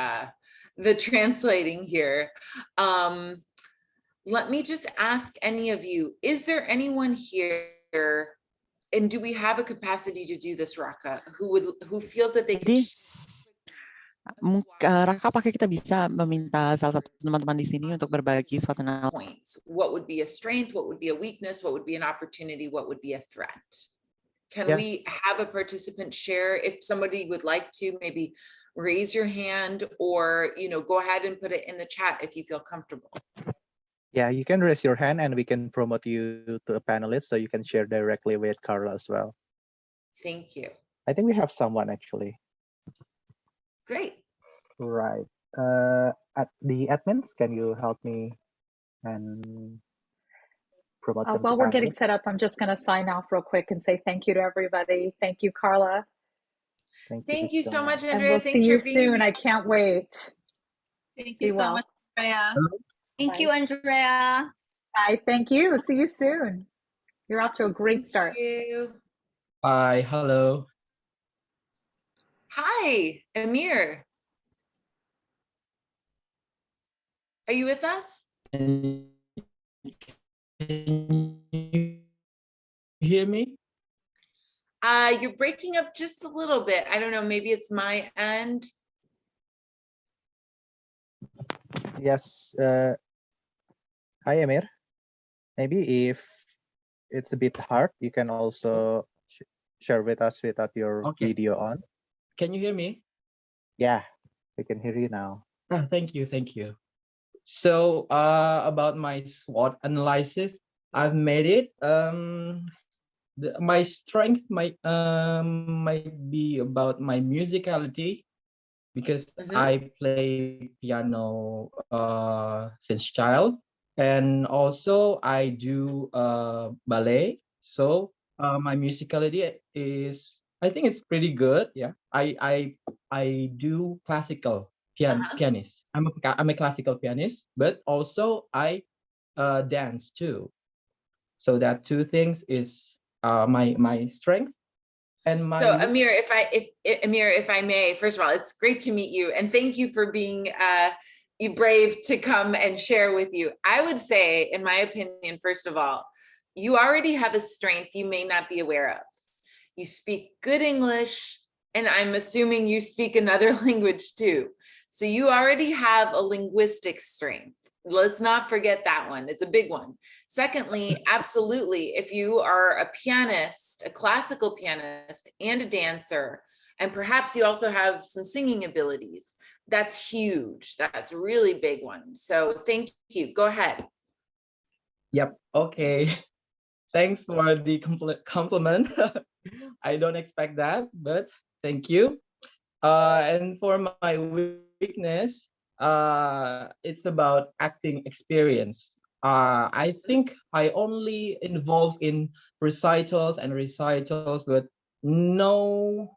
translating here. Let me just ask any of you, is there anyone here, and do we have a capacity to do this, Raka, who feels that they can? Raka, apakah kita bisa meminta salah satu teman-teman di sini untuk berbagi suatu points? What would be a strength? What would be a weakness? What would be an opportunity? What would be a threat? Can we have a participant share? If somebody would like to, maybe raise your hand, or go ahead and put it in the chat if you feel comfortable. Yeah, you can raise your hand and we can promote you to a panelist so you can share directly with Carla as well. Thank you. I think we have someone actually. Great. Right. At the admins, can you help me and promote them? While we're getting set up, I'm just going to sign off real quick and say thank you to everybody. Thank you, Carla. Thank you so much, And Andrea. we'll Thanks see you for being soon. here. I can't wait. Thank you so much, Andrea. Thank you, Andrea. Bye. Thank you. See you soon. You're off to a great start. Thank you. Bye. Hello. Hi, Amir. Are you with us? Can you hear me? You're breaking up just a little bit. I don't know, maybe it's my end. Yes. Hi, Amir. Maybe if it's a bit hard, you can also share with us without your video on. Can you hear me? Yeah, we can hear you now. Oh, thank you. Thank you. So about my SWOT analysis, I've made it. My strength might be about my musicality, because I play piano since child, and also I do ballet. So my musicality is, I think it's pretty good. Yeah, I do classical pianist. I'm a classical pianist, but also I dance too. So that two things is my strength. And my Amir, if I may, first of all, it's great to meet you, and thank you for being brave to come and share with you. I would say, in my opinion, first of all, you already have a strength you may not be aware of. You speak good English, and I'm assuming you speak another language too. So you already have a linguistic strength. Let's not forget that one. It's a big one. Secondly, absolutely, if you are a pianist, a classical pianist, and a dancer, and perhaps you also have some singing abilities, that's huge. That's a really big one. So thank you. Go ahead. Yep. Okay. Thanks for the compliment. I don't expect that, but thank you. And for my weakness, it's about acting experience. I think I only involved in recitals and recitals, but no,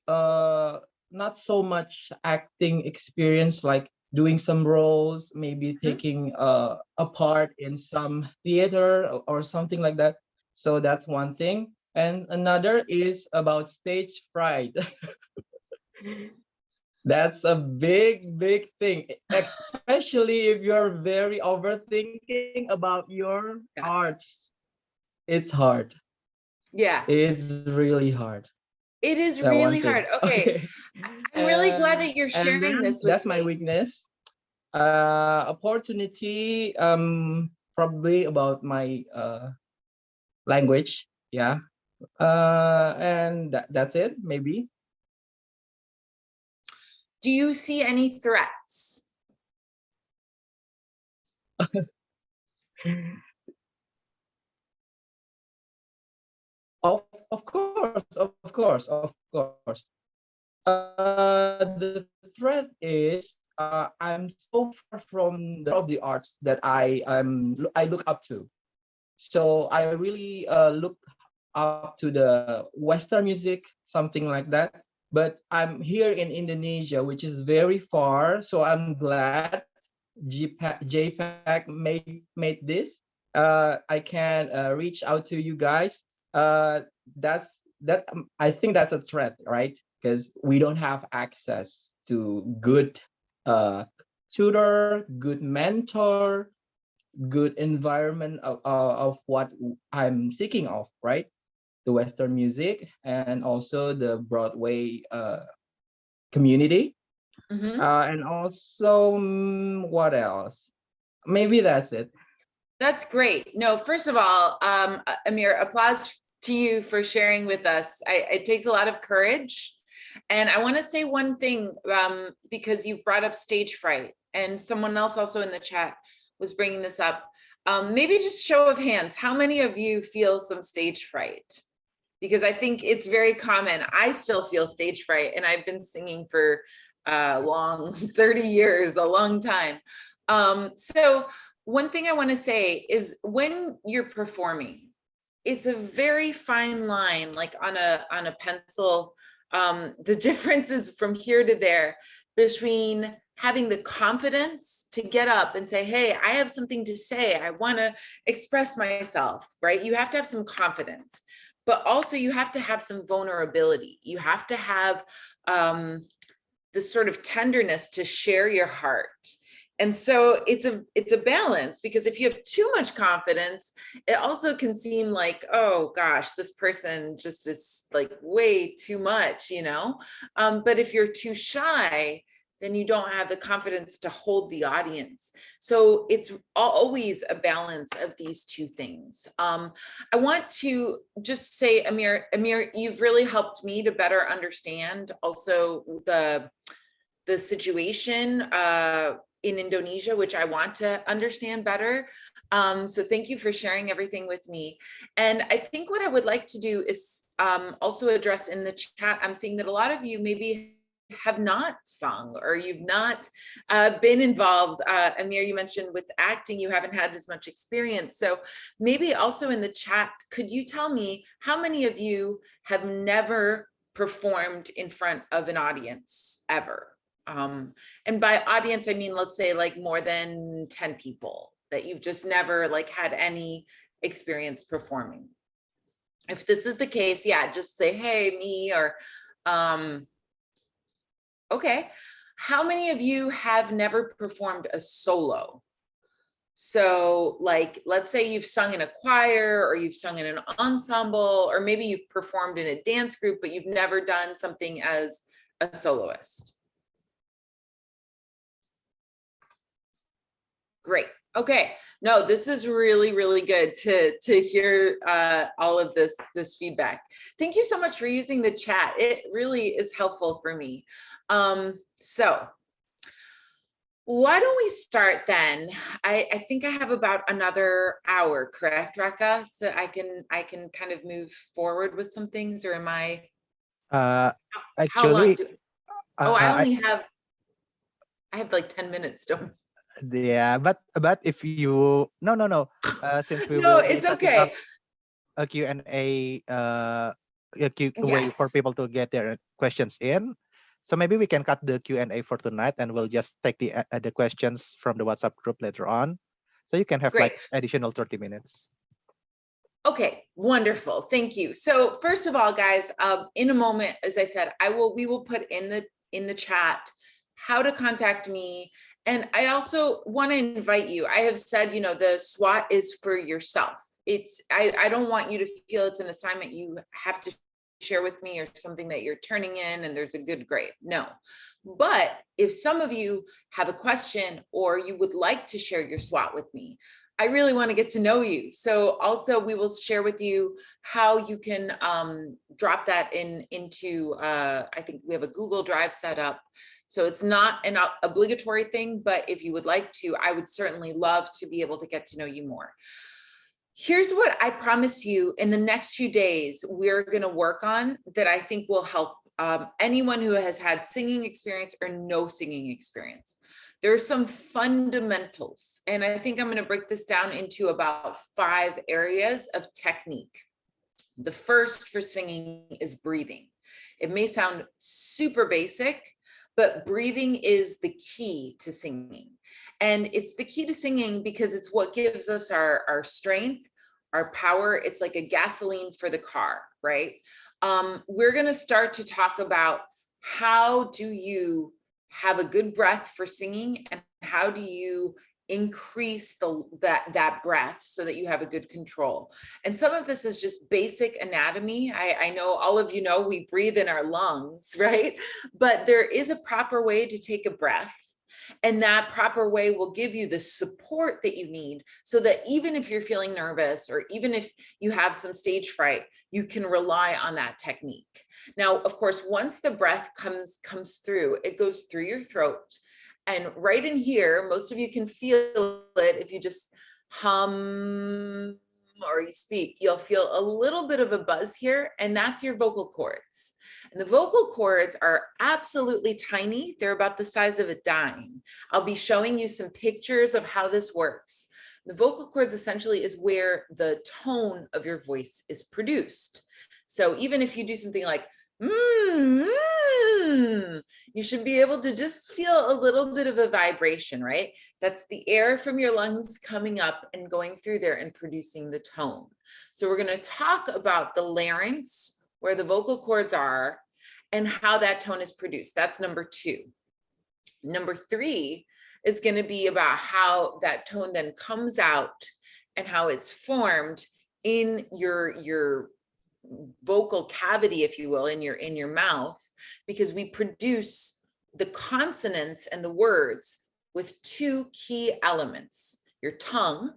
not so much acting experience, like doing some roles, maybe taking a part in some theater or something like that. So that's one thing. And another is about stage fright. That's a big, big thing, especially if you're very overthinking about your arts. It's hard. Yeah, It's really hard. it is That one really thing. hard. Okay. I'm really glad that you're And sharing then this with that's my me. weakness. Opportunity, probably about my language. Yeah. And that's it, maybe. Do you see any threats? Of course, of course, of course. The threat is I'm so far from the of the arts that I look up to. So I really look up to the Western music, something like that. But I'm here in Indonesia, which is very far. So I'm glad JPAC made this. I can reach out to you guys. I think that's a threat, right? Because we don't have access to good tutor, good mentor, good environment of what I'm seeking of, right? The Western music and also the Broadway community. And also, what else? Maybe that's it. That's great. No, first of all, Amir, applause to you for sharing with us. It takes a lot of courage. And I want to say one thing, because you've brought up stage fright, and someone else also in the chat was bringing this up. Maybe just show of hands, how many of you feel some stage fright? Because I think it's very common. I still feel stage fright, and I've been singing for long 30 years, a long time. So one thing I want to say is when you're performing, it's a very fine line, like on a pencil. The difference is from here to there between having the confidence to get up and say, hey, I have something to say. I want to express myself, right? You have to have some confidence, but also you have to have some vulnerability. You have to have this sort of tenderness to share your heart. And so it's a balance, because if you have too much confidence, it also can seem like, oh gosh, this person just is like way too much, you know? But if you're too shy, then you don't have the confidence to hold the audience. So it's always a balance of these two things. I want to just say, Amir, you've really helped me to better understand also the situation in Indonesia, which I want to understand better. So thank you for sharing everything with me. And I think what I would like to do is also address in the chat, I'm seeing that a lot of you maybe have not sung, or you've not been involved. Amir, you mentioned with acting, you haven't had as much experience. So maybe also in the chat, could you tell me how many of you have never performed in front of an audience ever? And by audience, I mean, let's say like more than 10 people, that you've just never like had any experience performing. If this is the case, yeah, just say, hey, me, or, okay. How many of you have never performed a solo? So like, let's say you've sung in a choir, or you've sung in an ensemble, or maybe you've performed in a dance group, but you've never done something as a soloist. Great. Okay. No, this is really, really good to hear all of this feedback. Thank you so much for using the chat. It really is helpful for me. So Why don't we start then? I think I have about another hour, correct, Reka? So I can kind of move forward with some things, or am I? How long? Actually, Oh, I I only have. I have like 10 minutes. Don't. yeah, but if you no, since we No, will be it's setting okay. up a Q&A way for Yes. people to get their questions in. So maybe we can cut the Q&A for tonight, and we'll just take the questions from the WhatsApp group later on. So you can have Great. like additional 30 minutes. Okay, wonderful. Thank you. So first of all, guys, in a moment, as I said, we will put in the chat how to contact me. And I also want to invite you. I have said, the SWOT is for yourself. I don't want you to feel it's an assignment you have to share with me or something that you're turning in and there's a good grade. No. But if some of you have a question or you would like to share your SWOT with me, I really want to get to know you. So also we will share with you how you can drop that into, I think we have a Google Drive set up. So it's not an obligatory thing, but if you would like to, I would certainly love to be able to get to know you more. Here's what I promise you in the next few days, we're going to work on that I think will help anyone who has had singing experience or no singing experience. There are some fundamentals, and I think I'm going to break this down into about 5 areas of technique. The first for singing is breathing. It may sound super basic, but breathing is the key to singing. And it's the key to singing because it's what gives us our strength, our power. It's like a gasoline for the car, right? We're going to start to talk about how do you have a good breath for singing, and how do you increase that breath so that you have a good control. And some of this is just basic anatomy. I know all of you know we breathe in our lungs, right? But there is a proper way to take a breath, and that proper way will give you the support that you need so that even if you're feeling nervous or even if you have some stage fright, you can rely on that technique. Now, of course, once the breath comes through, it goes through your throat. And right in here, most of you can feel it if you just hum or you speak, you'll feel a little bit of a buzz here, and that's your vocal cords. And the vocal cords are absolutely tiny. They're about the size of a dime. I'll be showing you some pictures of how this works. The vocal cords essentially is where the tone of your voice is produced. So even if you do something like, you should be able to just feel a little bit of a vibration, right? That's the air from your lungs coming up and going through there and producing the tone. So we're going to talk about the larynx, where the vocal cords are, and how that tone is produced. That's number 2. Number 3 is going to be about how that tone then comes out and how it's formed in your vocal cavity, if you will, in your mouth, because we produce the consonants and the words with 2 key elements, your tongue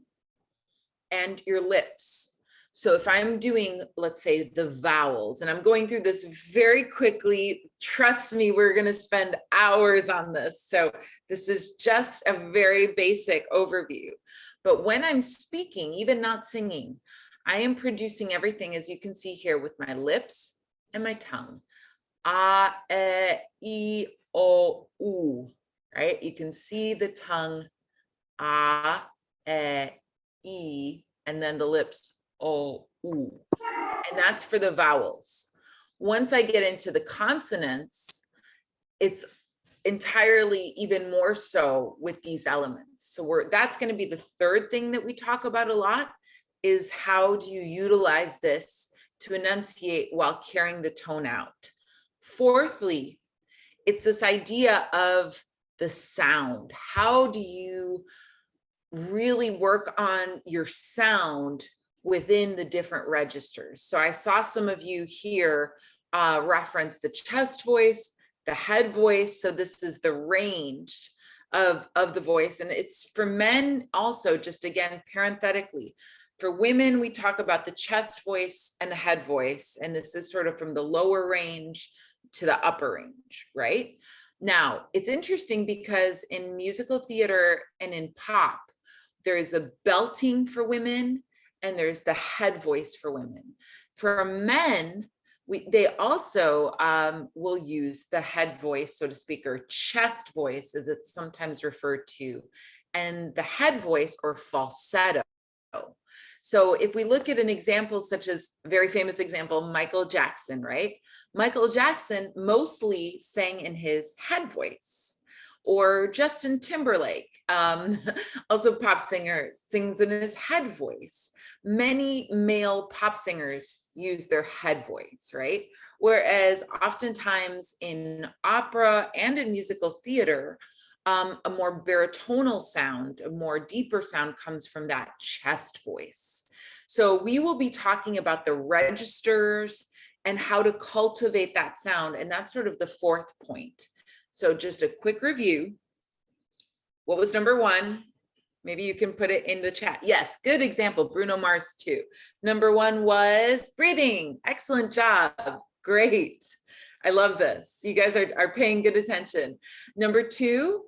and your lips. So if I'm doing, let's say, the vowels, and I'm going through this very quickly, trust me, we're going to spend hours on this. So this is just a very basic overview. But when I'm speaking, even not singing, I am producing everything, as you can see here, with my lips and my tongue. A, E, I, O, U, right? You can see the tongue, A, E, and then the lips, O, U. And that's for the vowels. Once I get into the consonants, it's entirely even more so with these elements. So that's going to be the third thing that we talk about a lot, is how do you utilize this to enunciate while carrying the tone out. Fourthly, it's this idea of the sound. How do you really work on your sound within the different registers? So I saw some of you here reference the chest voice, the head voice. So this is the range of the voice. And it's for men also, just again, parenthetically. For women, we talk about the chest voice and the head voice. And this is sort of from the lower range to the upper range, right? Now, it's interesting because in musical theater and in pop, there is a belting for women and there's the head voice for women. For men, they also will use the head voice, so to speak, or chest voice, as it's sometimes referred to, and the head voice or falsetto. So if we look at an example such as a very famous example, Michael Jackson, right? Michael Jackson mostly sang in his head voice, or Justin Timberlake, also pop singer, sings in his head voice. Many male pop singers use their head voice, right? Whereas oftentimes in opera and in musical theater, a more baritonal sound, a more deeper sound comes from that chest voice. So we will be talking about the registers and how to cultivate that sound. And that's sort of the fourth point. So just a quick review. What was number one? Maybe you can put it in the chat. Yes, good example, Bruno Mars too. Number one was breathing. Excellent job, great. I love this. You guys are paying good attention. Number two,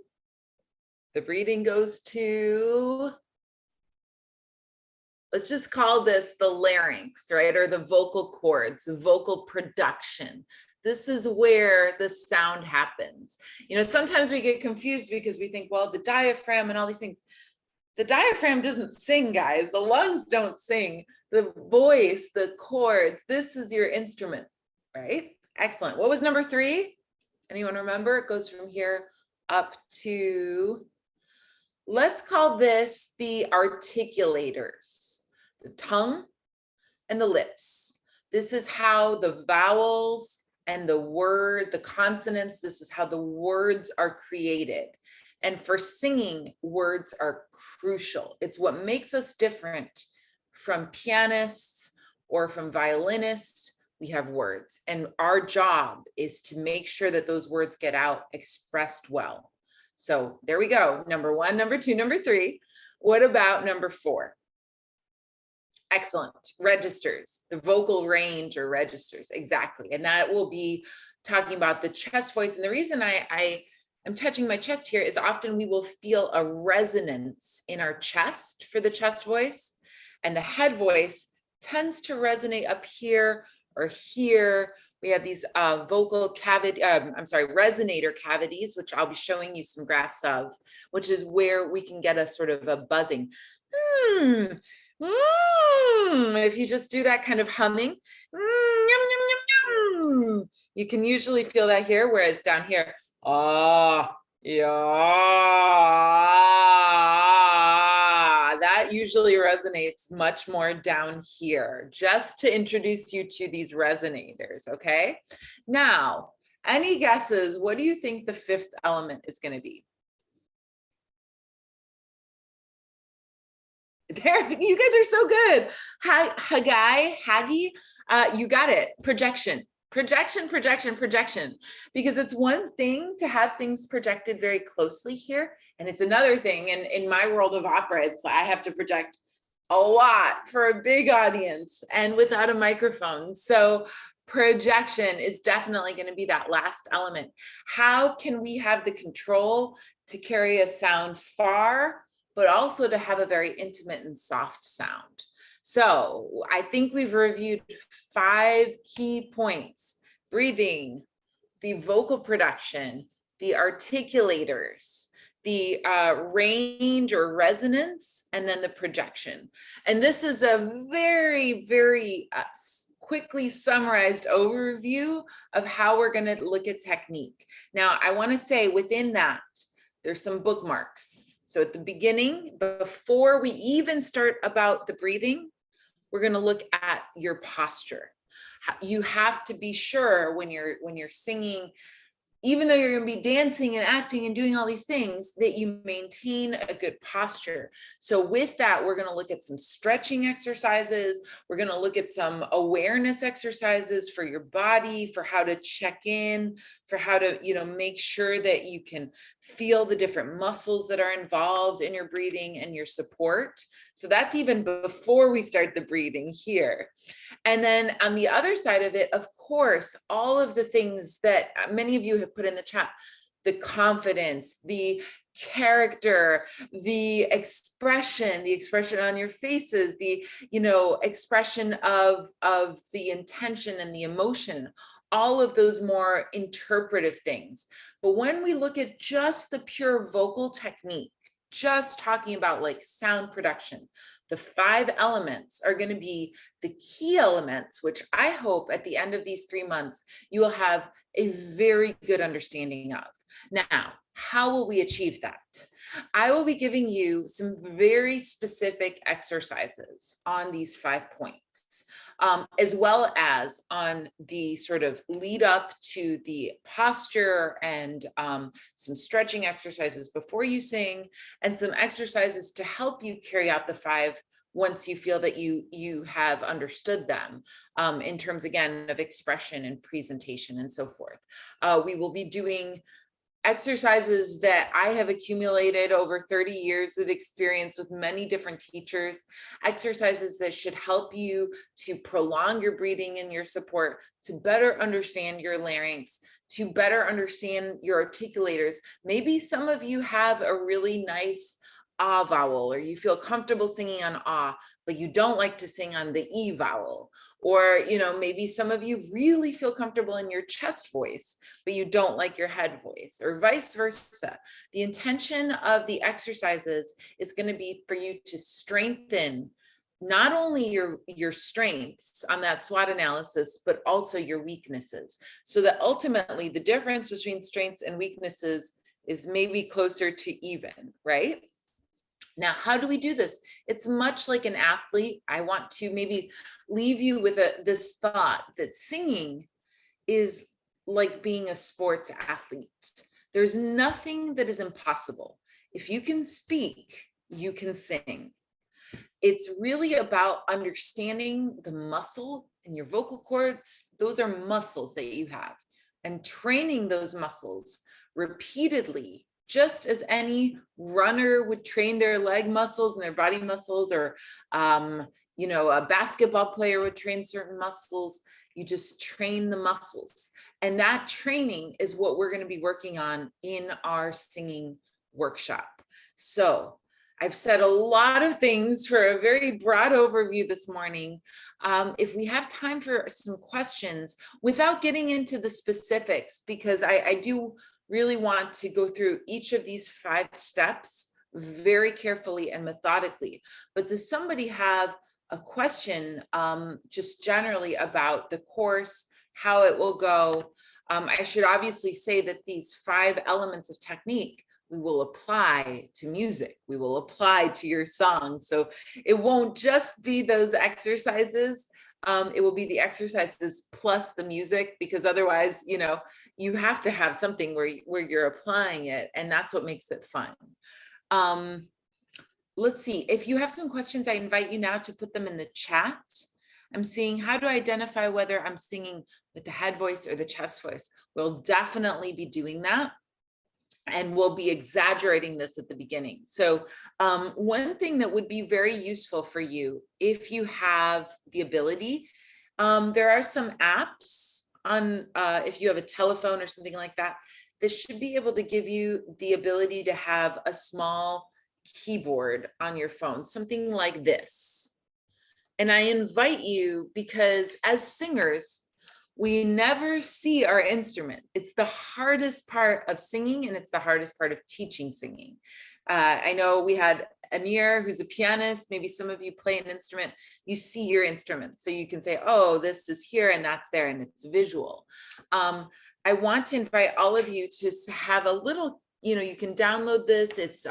the breathing goes to, let's just call this the larynx, right? Or the vocal cords, vocal production. This is where the sound happens. You know, sometimes we get confused because we think, well, the diaphragm and all these things. The diaphragm doesn't sing, guys. The lungs don't sing. The voice, the chords, this is your instrument, right? Excellent. What was number three? Anyone remember? It goes from here up to, let's call this the articulators, the tongue and the lips. This is how the vowels and the consonants, this is how the words are created. And for singing, words are crucial. It's what makes us different from pianists or from violinists. We have words, and our job is to make sure that those words get out expressed well. So there we go. Number one, number two, number three. What about number four? Excellent. Registers, the vocal range or registers, exactly. And that will be talking about the chest voice. And the reason I am touching my chest here is often we will feel a resonance in our chest for the chest voice, and the head voice tends to resonate up here or here. We have these vocal cavity, resonator cavities, which I'll be showing you some graphs of, which is where we can get a sort of a buzzing. If you just do that kind of humming, you can usually feel that here, whereas down here, that usually resonates much more down here, just to introduce you to these resonators, okay? Now, any guesses? What do you think the fifth element is going to be? There, you guys are so good. Haggy, you got it. Projection. Projection. Because it's one thing to have things projected very closely here, and it's another thing, and in my world of opera, it's I have to project a lot for a big audience and without a microphone. So projection is definitely going to be that last element. How can we have the control to carry a sound far, but also to have a very intimate and soft sound? So I think we've reviewed 5 key points: breathing, the vocal production, the articulators, the range or resonance, and then the projection. And this is a very, very quickly summarized overview of how we're going to look at technique. Now, I want to say within that, there's some bookmarks. So at the beginning, before we even start about the breathing, we're going to look at your posture. You have to be sure when you're singing, even though you're going to be dancing and acting and doing all these things, that you maintain a good posture. So with that, we're going to look at some stretching exercises. We're going to look at some awareness exercises for your body, for how to check in, for how to, make sure that you can feel the different muscles that are involved in your breathing and your support. So that's even before we start the breathing here. And then on the other side of it, of course, all of the things that many of you have put in the chat, the confidence, the character, the expression on your faces, the, you know, expression of the intention and the emotion, all of those more interpretive things. But when we look at just the pure vocal technique, just talking about like sound production, the 5 elements are going to be the key elements, which I hope at the end of these 3 months, you will have a very good understanding of. Now, how will we achieve that? I will be giving you some very specific exercises on these 5 points, as well as on the sort of lead up to the posture and some stretching exercises before you sing, and some exercises to help you carry out the 5 once you feel that you have understood them, in terms, again, of expression and presentation and so forth. We will be doing exercises that I have accumulated over 30 years of experience with many different teachers, exercises that should help you to prolong your breathing and your support, to better understand your larynx, to better understand your articulators. Maybe some of you have a really nice ah vowel, or you feel comfortable singing on ah, but you don't like to sing on the e vowel. Or, you know, maybe some of you really feel comfortable in your chest voice, but you don't like your head voice, or vice versa. The intention of the exercises is going to be for you to strengthen not only your strengths on that SWOT analysis, but also your weaknesses. So that ultimately the difference between strengths and weaknesses is maybe closer to even, right? Now, how do we do this? It's much like an athlete. I want to maybe leave you with this thought that singing is like being a sports athlete. There's nothing that is impossible. If you can speak, you can sing. It's really about understanding the muscle in your vocal cords. Those are muscles that you have, and training those muscles repeatedly, just as any runner would train their leg muscles and their body muscles, or you know, a basketball player would train certain muscles. You just train the muscles, and that training is what we're going to be working on in our singing workshop. So I've said a lot of things for a very broad overview this morning. If we have time for some questions, without getting into the specifics, because I do really want to go through each of these 5 steps very carefully and methodically. But does somebody have a question just generally about the course, how it will go? I should obviously say that these 5 elements of technique we will apply to music, we will apply to your song. So it won't just be those exercises. It will be the exercises plus the music, because otherwise, you know, you have to have something where you're applying it, and that's what makes it fun. Let's see, if you have some questions, I invite you now to put them in the chat. I'm seeing, how to identify whether I'm singing with the head voice or the chest voice. We'll definitely be doing that, and we'll be exaggerating this at the beginning. So one thing that would be very useful for you, if you have the ability, there are some apps on, if you have a telephone or something like that, this should be able to give you the ability to have a small keyboard on your phone, something like this. And I invite you, because as singers, we never see our instrument. It's the hardest part of singing, and it's the hardest part of teaching singing. I know we had Amir, who's a pianist. Maybe some of you play an instrument. You see your instrument, so you can say, oh, this is here and that's there, and it's visual. I want to invite all of you to have a little, you know, you can download this. It's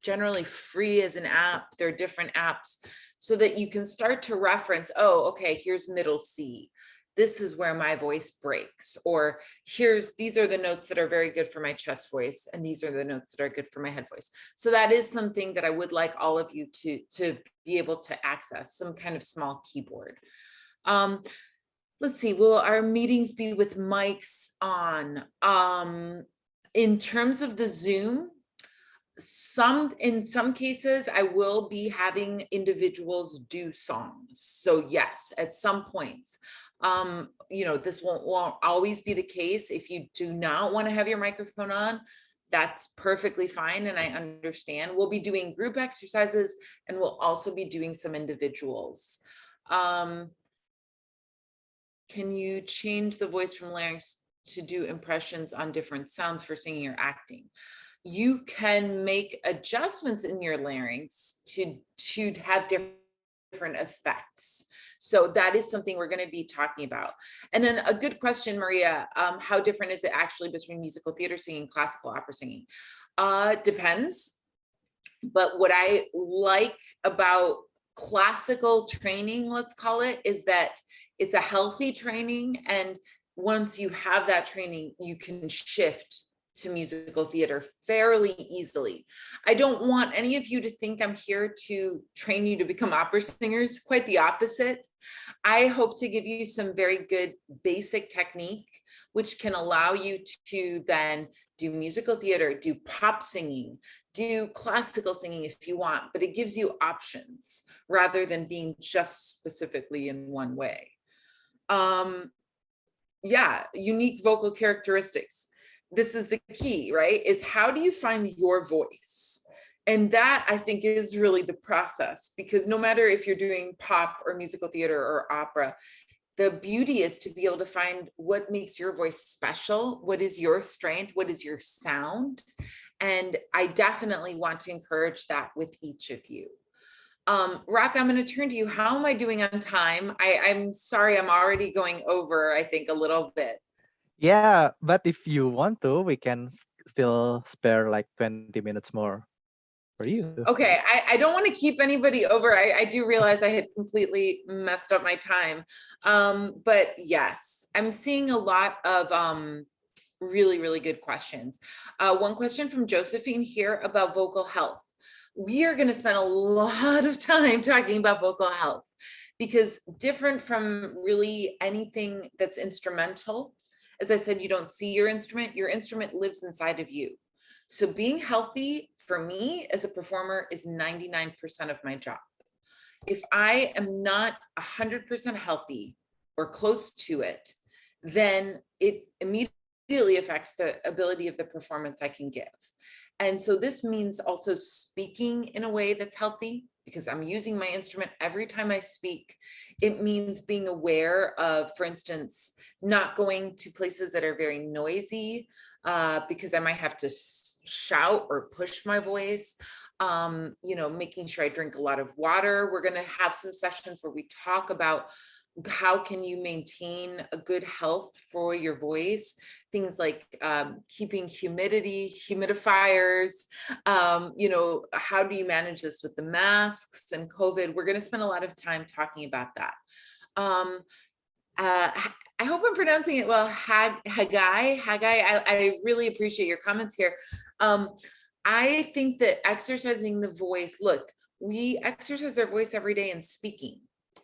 generally free as an app. There are different apps, so that you can start to reference, oh, okay, here's middle C. This is where my voice breaks, or these are the notes that are very good for my chest voice, and these are the notes that are good for my head voice. So that is something that I would like all of you to be able to access, some kind of small keyboard. Let's see, will our meetings be with mics on? In terms of the Zoom, in some cases, I will be having individuals do songs. So yes, at some points, this won't always be the case. If you do not want to have your microphone on, that's perfectly fine. And I understand. We'll be doing group exercises, and we'll also be doing some individuals. Can you change the voice from larynx to do impressions on different sounds for singing or acting? You can make adjustments in your larynx to have different effects. So that is something we're going to be talking about. And then a good question, Maria, how different is it actually between musical theater singing and classical opera singing? Depends. But what I like about classical training, let's call it, is that it's a healthy training. And once you have that training, you can shift to musical theater fairly easily. I don't want any of you to think I'm here to train you to become opera singers. Quite the opposite. I hope to give you some very good basic technique, which can allow you to then do musical theater, do pop singing, do classical singing if you want, but it gives you options rather than being just specifically in one way. Yeah, unique vocal characteristics. This is the key, right? It's how do you find your voice? And that, I think, is really the process, because no matter if you're doing pop or musical theater or opera, the beauty is to be able to find what makes your voice special, what is your strength, what is your sound. And I definitely want to encourage that with each of you. Rock, I'm going to turn to you. How am I doing on time? I'm sorry, I'm already going over, I think, a little bit. Yeah, but if you want to, we can still spare like 20 minutes more for you. Okay, I don't want to keep anybody over. I do realize I had completely messed up my time. But yes, I'm seeing a lot of really, really good questions. One question from Josephine here about vocal health. We are going to spend a lot of time talking about vocal health, because different from really anything that's instrumental, as I said, you don't see your instrument lives inside of you. So being healthy for me as a performer is 99% of my job. If I am not 100% healthy or close to it, then it immediately affects the ability of the performance I can give. And so this means also speaking in a way that's healthy, because I'm using my instrument every time I speak. It means being aware of, for instance, not going to places that are very noisy, because I might have to shout or push my voice. Making sure I drink a lot of water. We're going to have some sessions where we talk about how can you maintain a good health for your voice? Things like keeping humidity, humidifiers, how do you manage this with the masks and COVID? We're going to spend a lot of time talking about that. I hope I'm pronouncing it well. Haggai, I really appreciate your comments here. I think that exercising the voice, look, we exercise our voice every day in speaking,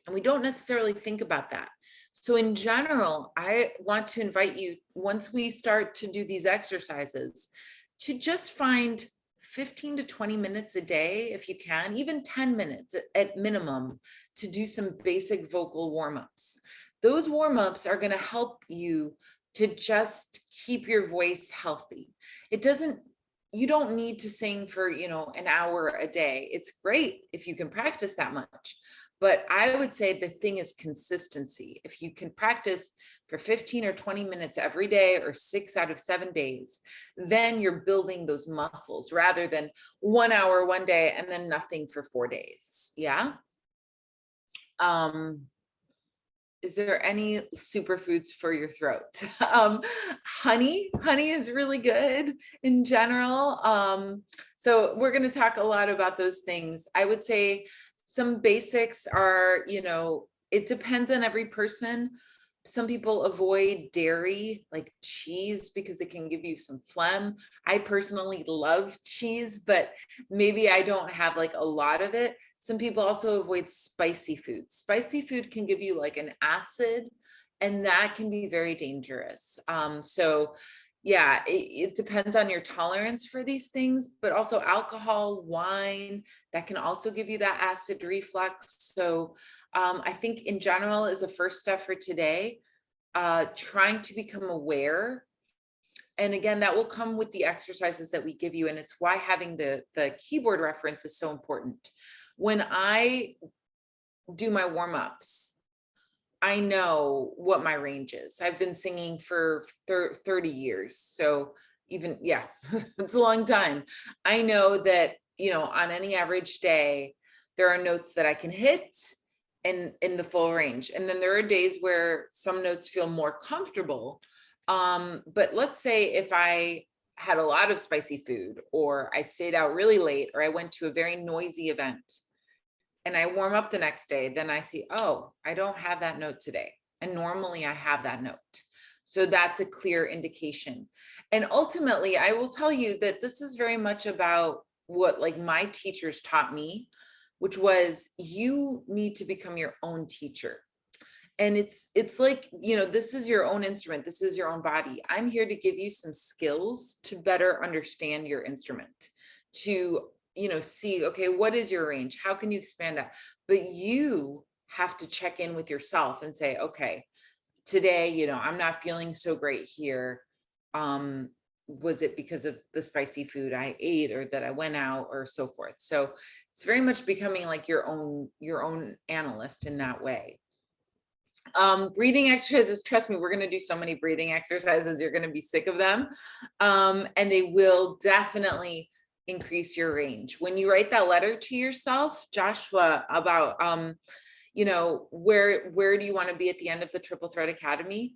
and we don't necessarily think about that. So in general, I want to invite you, once we start to do these exercises, to just find 15 to 20 minutes a day, if you can, even 10 minutes at minimum, to do some basic vocal warm-ups. Those warm-ups are going to help you to just keep your voice healthy. You don't need to sing for, an hour a day. It's great if you can practice that much. But I would say the thing is consistency. If you can practice for 15 or 20 minutes every day, or 6 out of 7 days, then you're building those muscles rather than 1 hour one day and then nothing for 4 days. Yeah. Is there any superfoods for your throat? Honey is really good in general. So we're going to talk a lot about those things. I would say some basics are, it depends on every person. Some people avoid dairy, like cheese, because it can give you some phlegm. I personally love cheese, but maybe I don't have like a lot of it. Some people also avoid spicy food. Spicy food can give you like an acid, and that can be very dangerous. So yeah, it depends on your tolerance for these things, but also alcohol, wine, that can also give you that acid reflux. So I think in general is a first step for today, trying to become aware. And again, that will come with the exercises that we give you. And it's why having the keyboard reference is so important. When I do my warm-ups, I know what my range is. I've been singing for 30 years. So even, yeah, it's a long time. I know that, you know, on any average day, there are notes that I can hit and in the full range. And then there are days where some notes feel more comfortable. But let's say if I had a lot of spicy food, or I stayed out really late, or I went to a very noisy event, and I warm up the next day, then I see, oh, I don't have that note today. And normally I have that note. So that's a clear indication. And ultimately, I will tell you that this is very much about what like my teachers taught me, which was you need to become your own teacher. And it's like, you know, this is your own instrument. This is your own body. I'm here to give you some skills to better understand your instrument, to, you know, see, okay, what is your range? How can you expand that? But you have to check in with yourself and say, okay, today, you know, I'm not feeling so great here. Was it because of the spicy food I ate, or that I went out, or so forth? So it's very much becoming like your own analyst in that way. Breathing exercises, trust me, we're going to do so many breathing exercises, you're going to be sick of them. And they will definitely increase your range. When you write that letter to yourself, Joshua, about, you know, where do you want to be at the end of the Triple Threat Academy?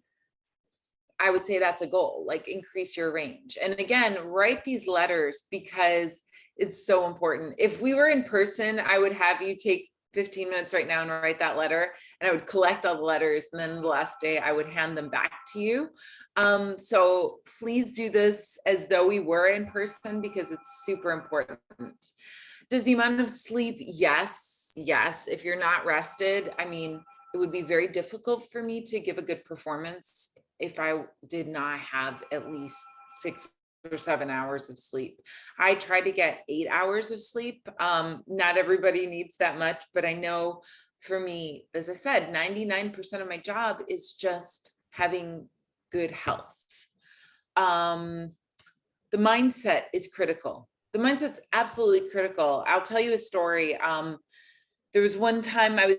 I would say that's a goal, like increase your range. And again, write these letters because it's so important. If we were in person, I would have you take 15 minutes right now and write that letter, and I would collect all the letters, and then the last day I would hand them back to you. So please do this as though we were in person, because it's super important. Does the amount of sleep? Yes. If you're not rested, I mean, it would be very difficult for me to give a good performance if I did not have at least 6 or 7 hours of sleep. I try to get 8 hours of sleep. Not everybody needs that much, but I know for me, as I said, 99% of my job is just having good health. The mindset is critical. The mindset's absolutely critical. I'll tell you a story. There was one time I was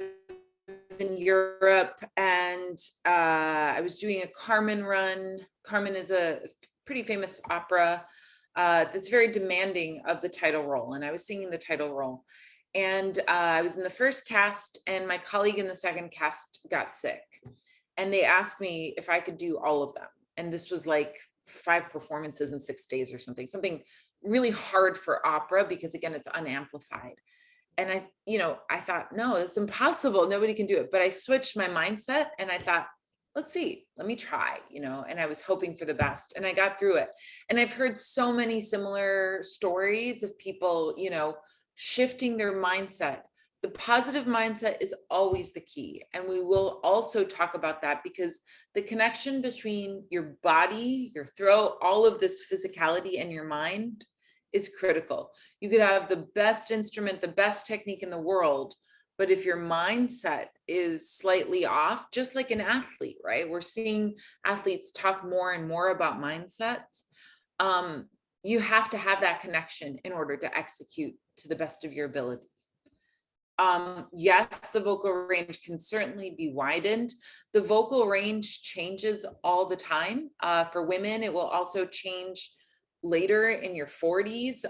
in Europe, and I was doing a Carmen run. Carmen is a pretty famous opera that's very demanding of the title role, and I was singing the title role. And I was in the first cast, and my colleague in the second cast got sick, and they asked me if I could do all of them. And this was like 5 performances in 6 days or something really hard for opera, because again, it's unamplified. And I thought, no, it's impossible. Nobody can do it. But I switched my mindset, and I thought, let's see, let me try, and I was hoping for the best, and I got through it. And I've heard so many similar stories of people, shifting their mindset. The positive mindset is always the key. And we will also talk about that, because the connection between your body, your throat, all of this physicality, and your mind is critical. You could have the best instrument, the best technique in the world, but if your mindset is slightly off, just like an athlete, right? We're seeing athletes talk more and more about mindset. You have to have that connection in order to execute to the best of your ability. Yes, the vocal range can certainly be widened. The vocal range changes all the time. For women, it will also change later in your 40s.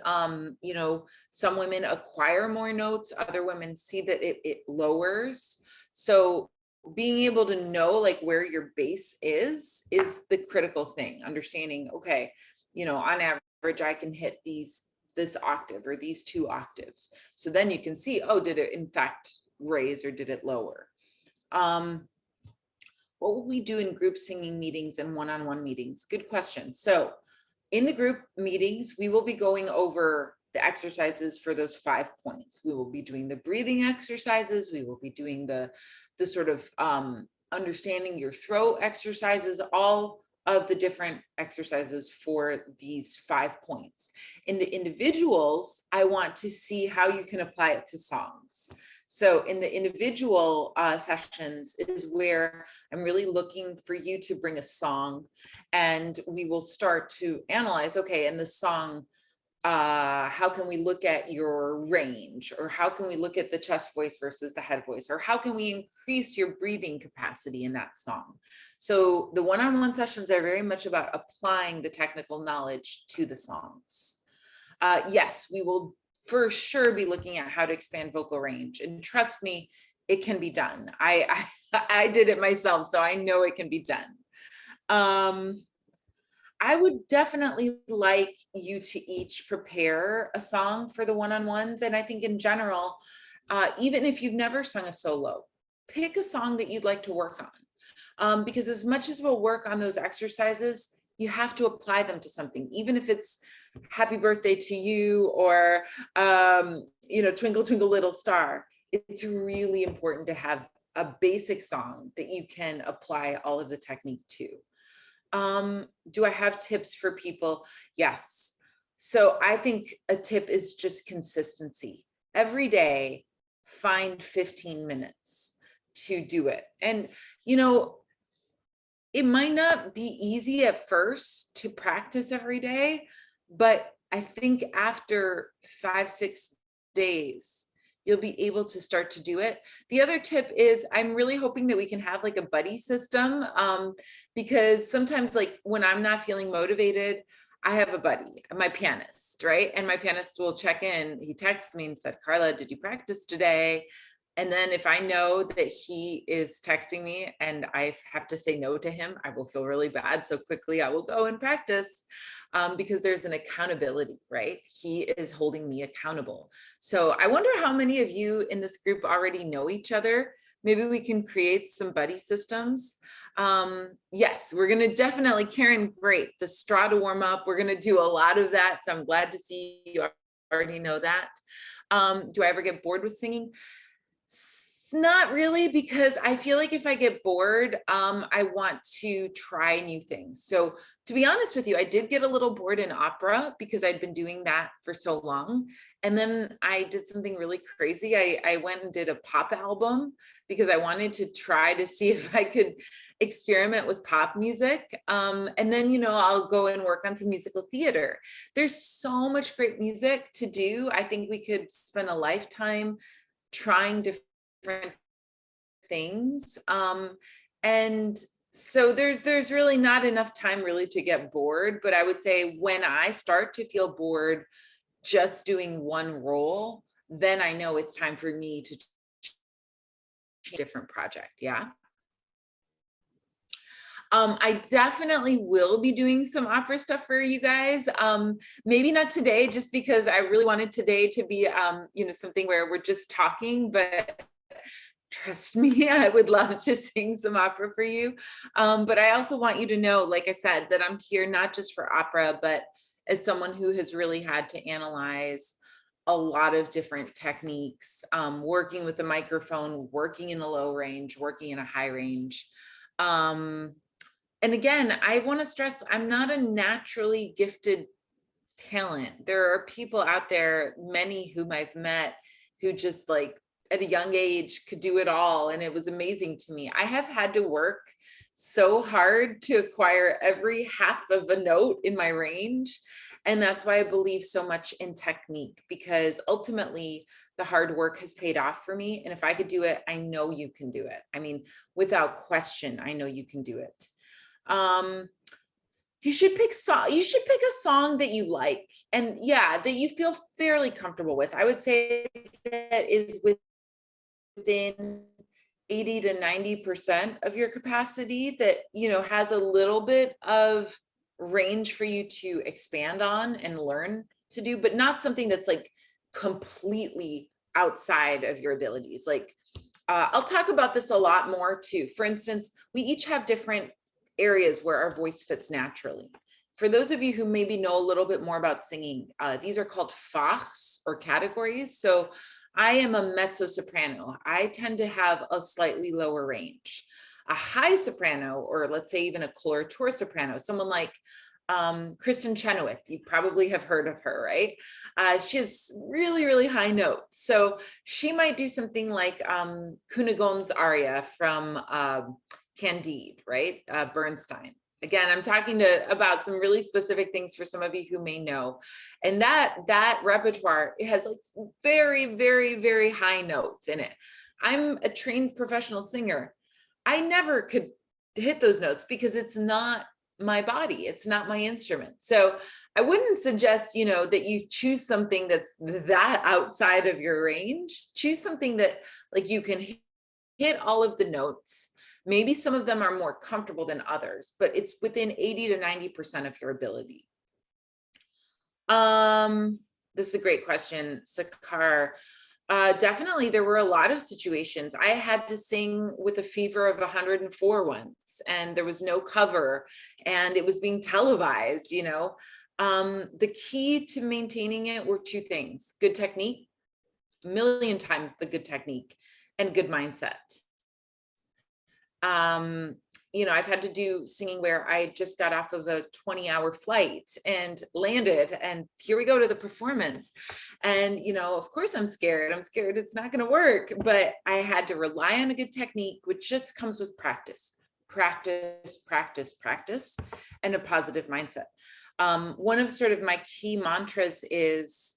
Some women acquire more notes, other women see that it lowers. So being able to know like where your base is the critical thing. Understanding, okay, on average I can hit this octave or these 2 octaves. So then you can see, oh, did it in fact raise or did it lower? What will we do in group singing meetings and one-on-one meetings? Good question. So in the group meetings, we will be going over the exercises for those 5 points. We will be doing the breathing exercises. We will be doing the sort of understanding your throat exercises, all of the different exercises for these 5 points. In the individuals, I want to see how you can apply it to songs. So in the individual sessions is where I'm really looking for you to bring a song, and we will start to analyze, okay, in the song, how can we look at your range, or how can we look at the chest voice versus the head voice, or how can we increase your breathing capacity in that song? So the one-on-one sessions are very much about applying the technical knowledge to the songs. Yes, we will for sure be looking at how to expand vocal range, and trust me, it can be done. I did it myself, so I know it can be done. I would definitely like you to each prepare a song for the one-on-ones. And I think in general, even if you've never sung a solo, pick a song that you'd like to work on. Because as much as we'll work on those exercises, you have to apply them to something, even if it's Happy Birthday to You, or, Twinkle, Twinkle, Little Star. It's really important to have a basic song that you can apply all of the technique to. Do I have tips for people? Yes. So I think a tip is just consistency. Every day, find 15 minutes to do it. And, it might not be easy at first to practice every day, but I think after 5-6 days, you'll be able to start to do it. The other tip is I'm really hoping that we can have like a buddy system, because sometimes like when I'm not feeling motivated, I have a buddy, my pianist, right? And my pianist will check in. He texts me and said, Carla, did you practice today? And then if I know that he is texting me and I have to say no to him, I will feel really bad. So quickly I will go and practice, because there's an accountability, right? He is holding me accountable. So I wonder how many of you in this group already know each other. Maybe we can create some buddy systems. Yes, we're going to definitely, Karen, great. The straw to warm up. We're going to do a lot of that. So I'm glad to see you already know that. Do I ever get bored with singing? Not really, because I feel like if I get bored, I want to try new things. So to be honest with you, I did get a little bored in opera because I'd been doing that for so long. And then I did something really crazy. I went and did a pop album because I wanted to try to see if I could experiment with pop music. And then, I'll go and work on some musical theater. There's so much great music to do. I think we could spend a lifetime trying different things. And so there's really not enough time really to get bored. But I would say when I start to feel bored just doing one role, then I know it's time for me to change a different project. Yeah. I definitely will be doing some opera stuff for you guys. Maybe not today, just because I really wanted today to be, something where we're just talking, but trust me, I would love to sing some opera for you. But I also want you to know, like I said, that I'm here not just for opera, but as someone who has really had to analyze a lot of different techniques, working with the microphone, working in the low range, working in a high range. And again, I want to stress, I'm not a naturally gifted talent. There are people out there, many whom I've met, who just like at a young age could do it all. And it was amazing to me. I have had to work so hard to acquire every half of a note in my range. And that's why I believe so much in technique, because ultimately the hard work has paid off for me. And if I could do it, I know you can do it. I mean, without question, I know you can do it. You should pick a song that you like, and that you feel fairly comfortable with. I would say that is within 80 to 90% of your capacity, that has a little bit of range for you to expand on and learn to do, but not something that's like completely outside of your abilities. Like I'll talk about this a lot more too. For instance, we each have different areas where our voice fits naturally. For those of you who maybe know a little bit more about singing, these are called Fachs or categories. So I am a mezzo soprano. I tend to have a slightly lower range. A high soprano, or let's say even a coloratura soprano, someone like Kristen Chenoweth, you probably have heard of her, right? She has really, really high notes. So she might do something like Cunegonde's aria from Candide, right? Bernstein. Again, I'm talking about some really specific things for some of you who may know. And that repertoire, it has like very, very, very high notes in it. I'm a trained professional singer. I never could hit those notes because it's not my body, it's not my instrument. So I wouldn't suggest, that you choose something that's that outside of your range. Choose something that like you can hit all of the notes. Maybe some of them are more comfortable than others, but it's within 80 to 90% of your ability. This is a great question, Sakar. Definitely, there were a lot of situations. I had to sing with a fever of 104 once, and there was no cover, and it was being televised, The key to maintaining it were two things: good technique, a million times the good technique, and good mindset. I've had to do singing where I just got off of a 20-hour flight and landed, and here we go to the performance. And, of course I'm scared it's not going to work, but I had to rely on a good technique, which just comes with practice, and a positive mindset. One of sort of my key mantras is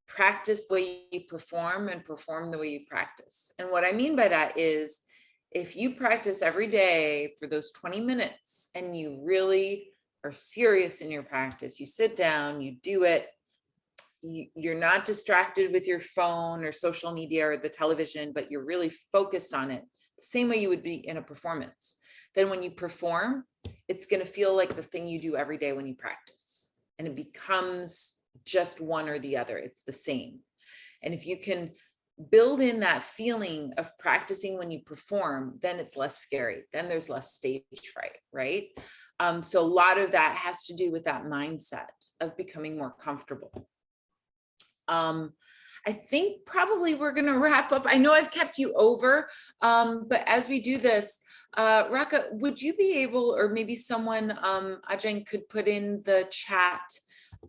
practice the way you perform and perform the way you practice. And what I mean by that is, if you practice every day for those 20 minutes and you really are serious in your practice, you sit down, you do it, you're not distracted with your phone or social media or the television, but you're really focused on it, the same way you would be in a performance. Then when you perform, it's going to feel like the thing you do every day when you practice. And it becomes just one or the other. It's the same. And if you can build in that feeling of practicing when you perform, then it's less scary. Then there's less stage fright, right? So a lot of that has to do with that mindset of becoming more comfortable. I think probably we're going to wrap up. I know I've kept you over, but as we do this, Raka, would you be able, or maybe someone, Ajahn, could put in the chat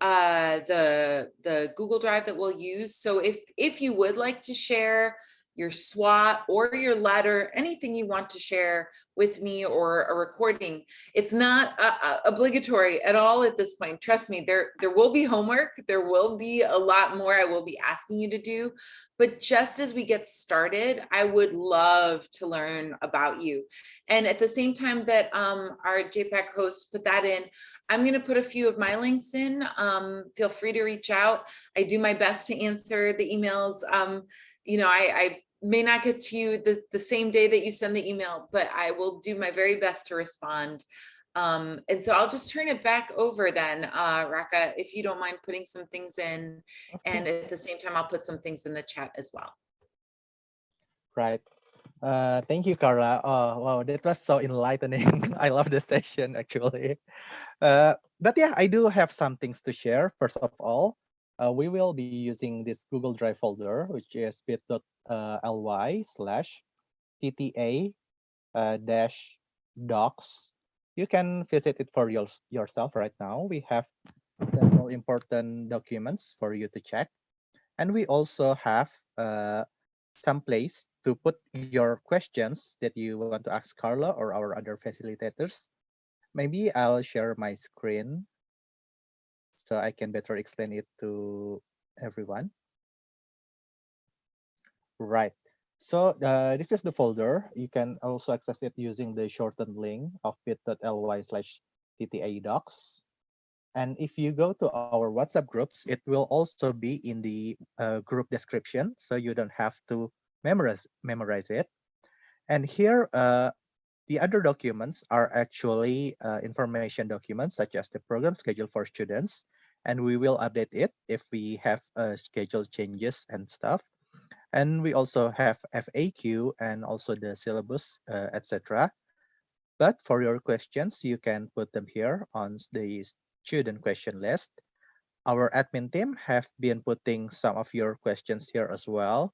the Google Drive that we'll use. So if you would like to share your SWOT or your letter, anything you want to share with me or a recording, it's not obligatory at all at this point. Trust me, there will be homework. There will be a lot more I will be asking you to do. But just as we get started, I would love to learn about you. And at the same time that our JPAC hosts put that in, I'm going to put a few of my links in. Feel free to reach out. I do my best to answer the emails. I may not get to you the same day that you send the email, but I will do my very best to respond. And so I'll just turn it back over then, Raka, if you don't mind putting some things in. And at the same time, I'll put some things in the chat as well. Right. Thank you, Carla. Oh, wow, that was so enlightening. I love the session, actually. But yeah, I do have some things to share. First of all, we will be using this Google Drive folder, which is bit.ly/TTA-docs. You can visit it for yourself right now. We have several important documents for you to check. And we also have some place to put your questions that you want to ask Carla or our other facilitators. Maybe I'll share my screen so I can better explain it to everyone. Right. So this is the folder. You can also access it using the shortened link of bit.ly/TTA-docs. And if you go to our WhatsApp groups, it will also be in the group description, so you don't have to memorize it. And here, the other documents are actually information documents, such as the program schedule for students. And we will update it if we have schedule changes and stuff. And we also have FAQ and also the syllabus, etc. But for your questions, you can put them here on the student question list. Our admin team have been putting some of your questions here as well.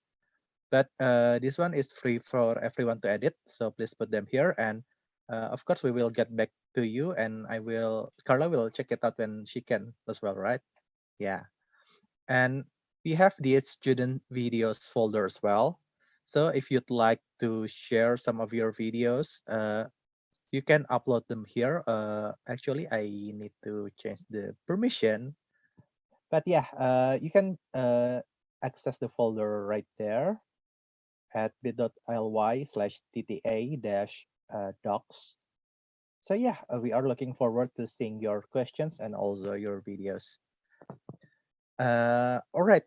but this one is free for everyone to edit. So please put them here, and of course we will get back to you, and Carla will check it out when she can as well, right? Yeah. And we have the student videos folder as well. So if you'd like to share some of your videos, you can upload them here. Actually, I need to change the permission, but yeah, you can access the folder right there at bit.ly/tta-docs. So yeah, we are looking forward to seeing your questions and also your videos. All right.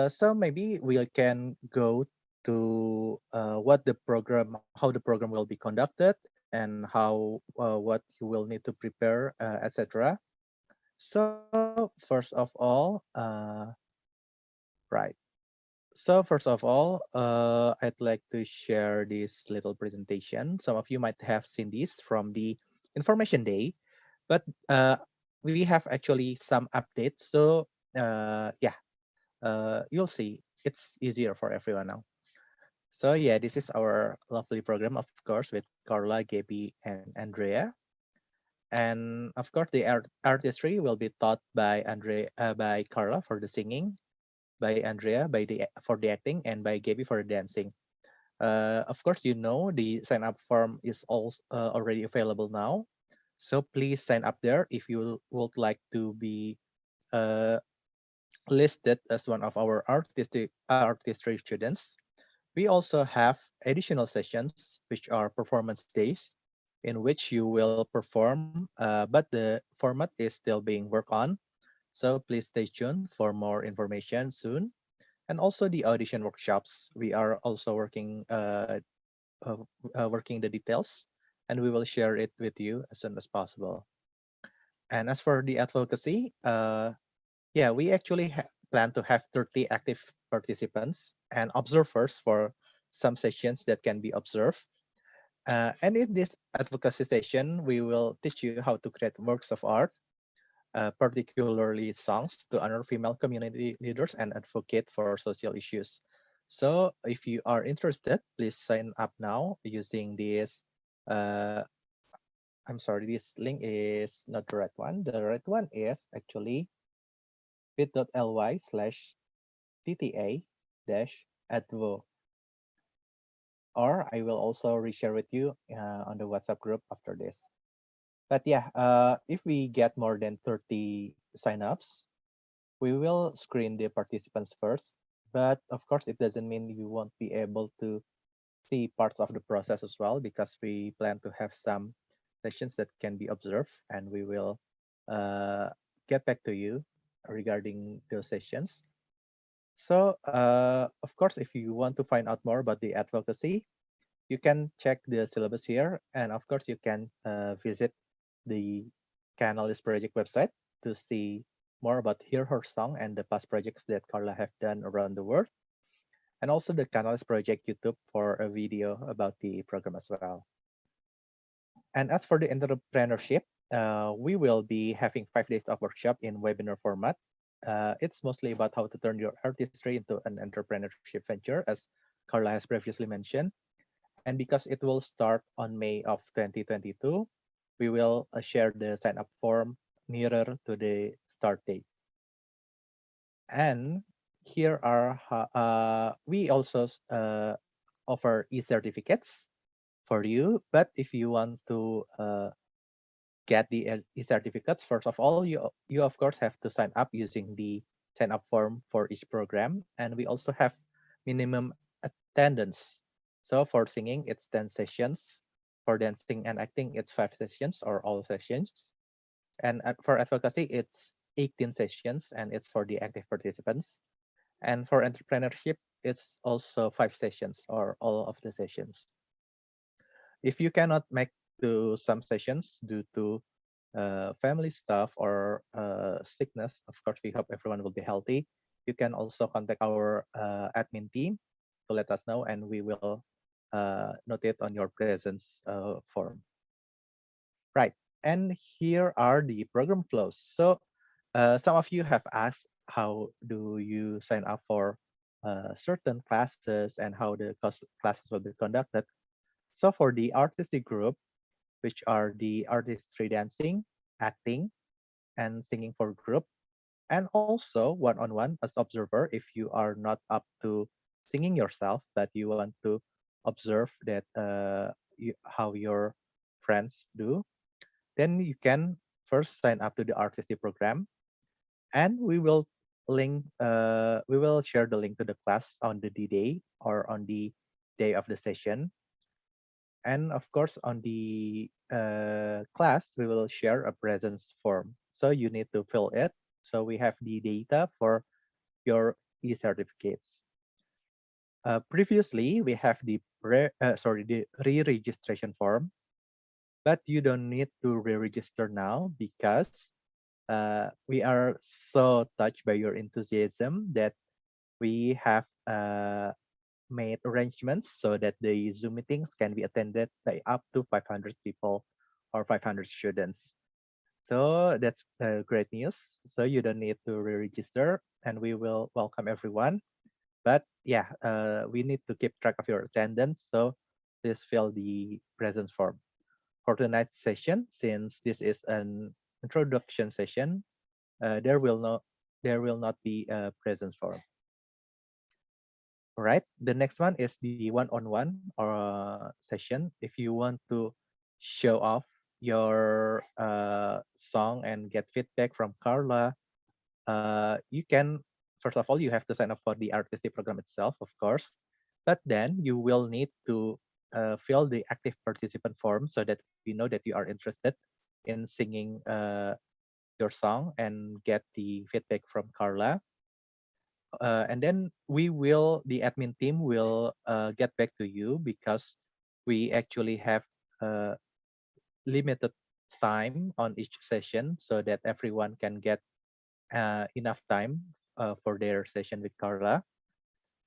So maybe we can go to how the program will be conducted, and how what you will need to prepare, etc. So first of all, right. So first of all, I'd like to share this little presentation. Some of you might have seen this from the information day, but we have actually some updates. So yeah, you'll see it's easier for everyone now. So yeah, this is our lovely program, of course, with Carla, Gaby, and Andrea. And of course, the artistry will be taught by by Carla for the singing, by Andrea for the acting, and by Gaby for the dancing. Of course, you know the sign up form is also already available now. So please sign up there if you would like to be uh, listed as one of our artistry students. We also have additional sessions, which are performance days, in which you will perform, but the format is still being worked on. So please stay tuned for more information soon. And also the audition workshops. We are also uh, working the details, and we will share it with you as soon as possible. And as for the advocacy, yeah, we actually plan to have 30 active participants and observers for some sessions that can be observed. And in this advocacy session, we will teach you how to create works of art, particularly songs, to honor female community leaders and advocate for social issues. So if you are interested, please sign up now using this. Uh, I'm sorry, this link is not the right one. The right one is actually bit.ly/tta-advo, or I will also reshare with you on the WhatsApp group after this. But yeah, if we get more than 30 signups, we will screen the participants first. But of course, it doesn't mean you won't be able to see parts of the process as well, because we plan to have some sessions that can be observed, and we will uh, get back to you regarding those sessions. So, of course, if you want to find out more about the advocacy, you can check the syllabus here. And of course, you can visit the Canales project website to see more about Hear Her Song and the past projects that Carla have done around the world. And also the Canales project YouTube for a video about the program as well. And as for the entrepreneurship, we will be having 5 days of workshop in webinar format. It's mostly about how to turn your artistry into an entrepreneurship venture, as Carla has previously mentioned. And because it will start on May of 2022, we will share the sign up form nearer to the start date. And here are, we also offer e-certificates for you. But if you want to get the e-certificates, first of all, you of course have to sign up using the sign up form for each program. And we also have minimum attendance. So for singing, it's 10 sessions. For dancing and acting, it's 5 sessions or all sessions. And for advocacy, it's 18 sessions, and it's for the active participants. And for entrepreneurship, it's also 5 sessions or all of the sessions. If you cannot make to some sessions due to family stuff or sickness, of course, we hope everyone will be healthy. You can also contact our admin team to let us know, and we will note it on your presence form. Right, and here are the program flows. So some of you have asked, how do you sign up for certain classes and how the classes will be conducted. So for the artistic group, which are the artistry dancing, acting, and singing for group, and also one-on-one as observer if you are not up to singing yourself, but you want to observe that how your friends do, then you can first sign up to the artistic program, and we will share the link to the class on the D-Day or on the day of the session. And of course, on the class, we will share a presence form. So you need to fill it. So we have the data for your e-certificates. Previously, we have the re-registration form, but you don't need to re-register now because we are so touched by your enthusiasm that we have made arrangements so that the Zoom meetings can be attended by up to 500 people or 500 students. So that's great news. So you don't need to re-register, and we will welcome everyone. But yeah, we need to keep track of your attendance. So please fill the presence form. For tonight's session, since this is an introduction session, there will not be a presence form. All right. The next one is the one-on-one session. If you want to show off your song and get feedback from Carla, you can, first of all, you have to sign up for the artistic program itself, of course, but then you will need to fill the active participant form so that we know that you are interested in singing your song and get the feedback from Carla. And then the admin team will get back to you because we actually have limited time on each session so that everyone can get enough time for their session with Carla.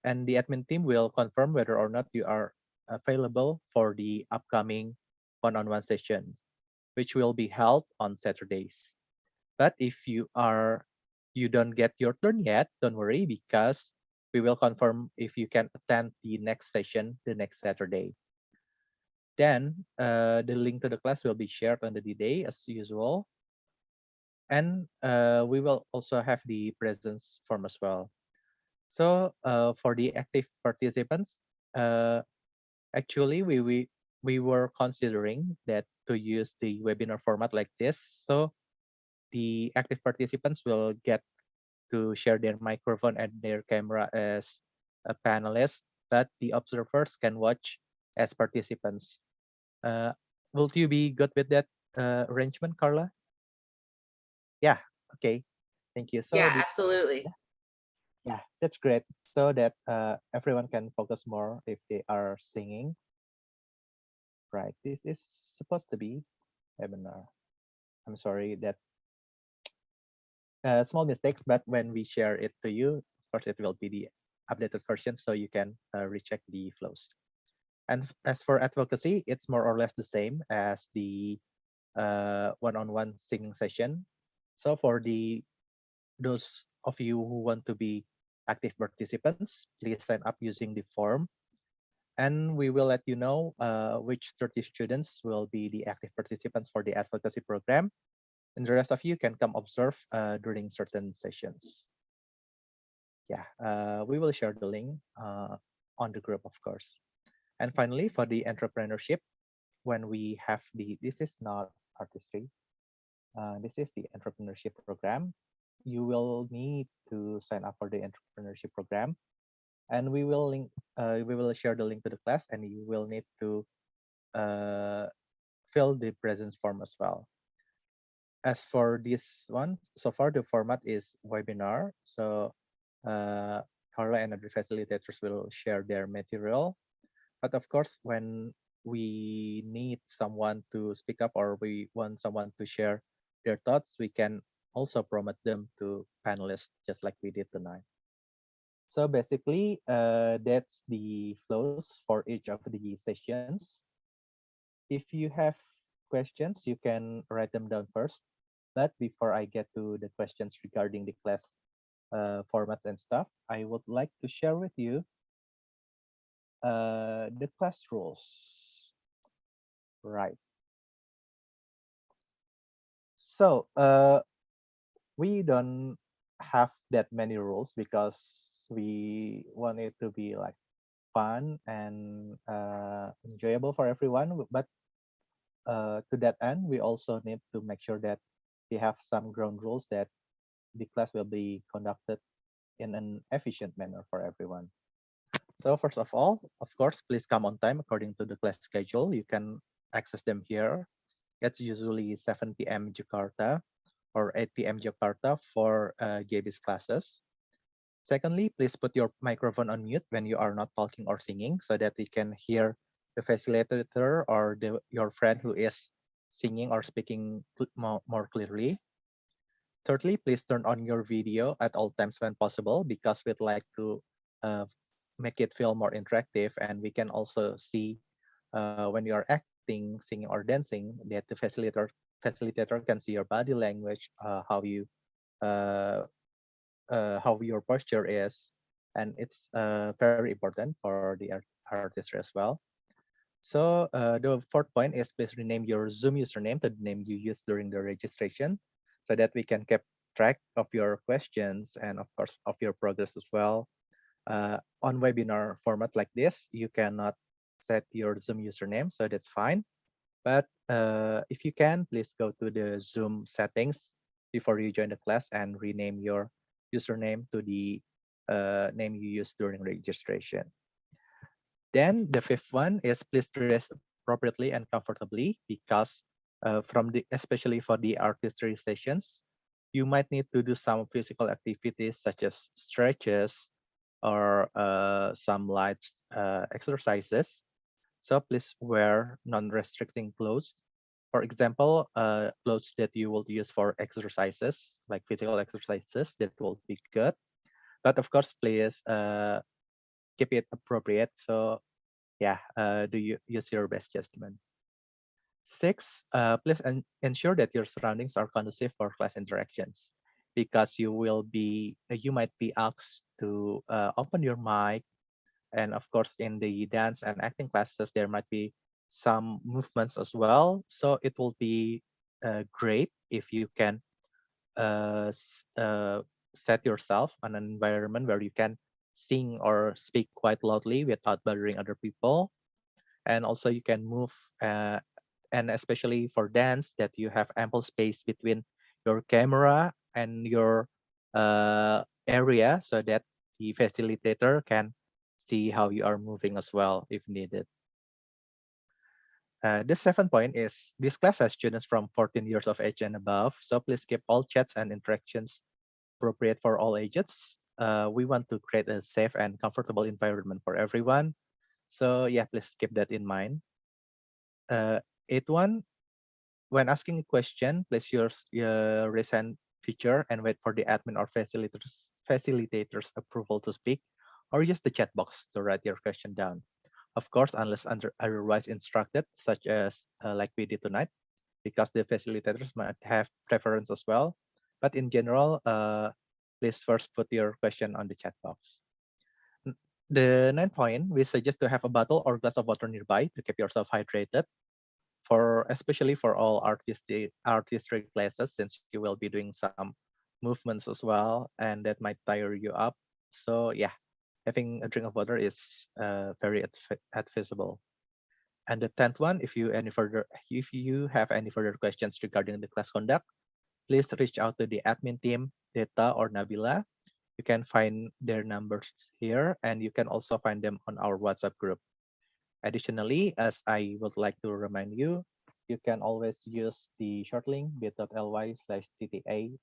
And the admin team will confirm whether or not you are available for the upcoming one-on-one sessions, which will be held on Saturdays. But if you don't get your turn yet, don't worry, because we will confirm if you can attend the next session the next Saturday. Then the link to the class will be shared on the D-Day as usual. And we will also have the presence form as well. So for the active participants, actually we were considering that to use the webinar format like this. So the active participants will get to share their microphone and their camera as a panelist, but the observers can watch as participants. Will you be good with that arrangement, Carla? Yeah, okay, thank you. So Yeah, absolutely. yeah, that's great. So that everyone can focus more if they are singing. Right, this is supposed to be webinar. I'm sorry that small mistakes, but when we share it to you, of course, it will be the updated version so you can recheck the flows. And as for advocacy, it's more or less the same as the one-on-one singing session. So for those of you who want to be active participants, please sign up using the form. And we will let you know which 30 students will be the active participants for the advocacy program. And the rest of you can come observe during certain sessions. Yeah, we will share the link on the group, of course. And finally, for the entrepreneurship, when we have this is not artistry, this is the entrepreneurship program. You will need to sign up for the entrepreneurship program, and we will share the link to the class, and you will need to fill the presence form as well. As for this one, so far the format is webinar. So Carla and other facilitators will share their material. But of course, when we need someone to speak up or we want someone to share their thoughts, we can also promote them to panelists, just like we did tonight. So basically, that's the flows for each of the sessions. If you have questions, you can write them down first. But before I get to the questions regarding the class, formats and stuff, I would like to share with you the class rules. Right. So we don't have that many rules because we want it to be like fun and enjoyable for everyone. But to that end, we also need to make sure that we have some ground rules that the class will be conducted in an efficient manner for everyone. So first of all, of course, please come on time according to the class schedule. You can access them here. It's usually 7 p.m. Jakarta or 8 p.m. Jakarta for JB's classes. Secondly, please put your microphone on mute when you are not talking or singing so that we can hear the facilitator or your friend who is singing or speaking more clearly. Thirdly, please turn on your video at all times when possible because we'd like to make it feel more interactive, and we can also see when you are acting, singing, or dancing that the facilitator can see your body language, how your posture is, and it's very important for the artistry as well. So the fourth point is please rename your Zoom username to the name you used during the registration so that we can keep track of your questions and of course of your progress as well. On webinar format like this, you cannot set your Zoom username, so that's fine. But if you can, please go to the Zoom settings before you join the class and rename your username to the name you used during registration. Then the fifth one is please dress appropriately and comfortably because especially for the artistry sessions, you might need to do some physical activities such as stretches or some light exercises. So please wear non-restricting clothes. For example, clothes that you will use for exercises, like physical exercises, that will be good. But of course, please keep it appropriate. So yeah, do you use your best judgment. Six, please ensure that your surroundings are conducive for class interactions because you might be asked to open your mic. And of course, in the dance and acting classes, there might be some movements as well. So it will be great if you can set yourself on an environment where you can sing or speak quite loudly without bothering other people. And also you can move, and especially for dance, that you have ample space between your camera and your area so that the facilitator can see how you are moving as well if needed. The seventh point is this class has students from 14 years of age and above, so please keep all chats and interactions appropriate for all ages. We want to create a safe and comfortable environment for everyone. So yeah, please keep that in mind. Eighth one, when asking a question, please use your raise hand feature and wait for the admin or facilitators approval to speak, or use the chat box to write your question down. Of course, unless otherwise instructed, such as like we did tonight, because the facilitators might have preference as well. But in general, please first put your question on the chat box. The ninth point, we suggest to have a bottle or glass of water nearby to keep yourself hydrated, especially for all artistic classes, since you will be doing some movements as well, and that might tire you up. So yeah, having a drink of water is very advisable. And the 10th one, if you have any further questions regarding the class conduct, please reach out to the admin team, Data or Nabila. You can find their numbers here, and you can also find them on our WhatsApp group. Additionally, as I would like to remind you, you can always use the short link bit.ly/tta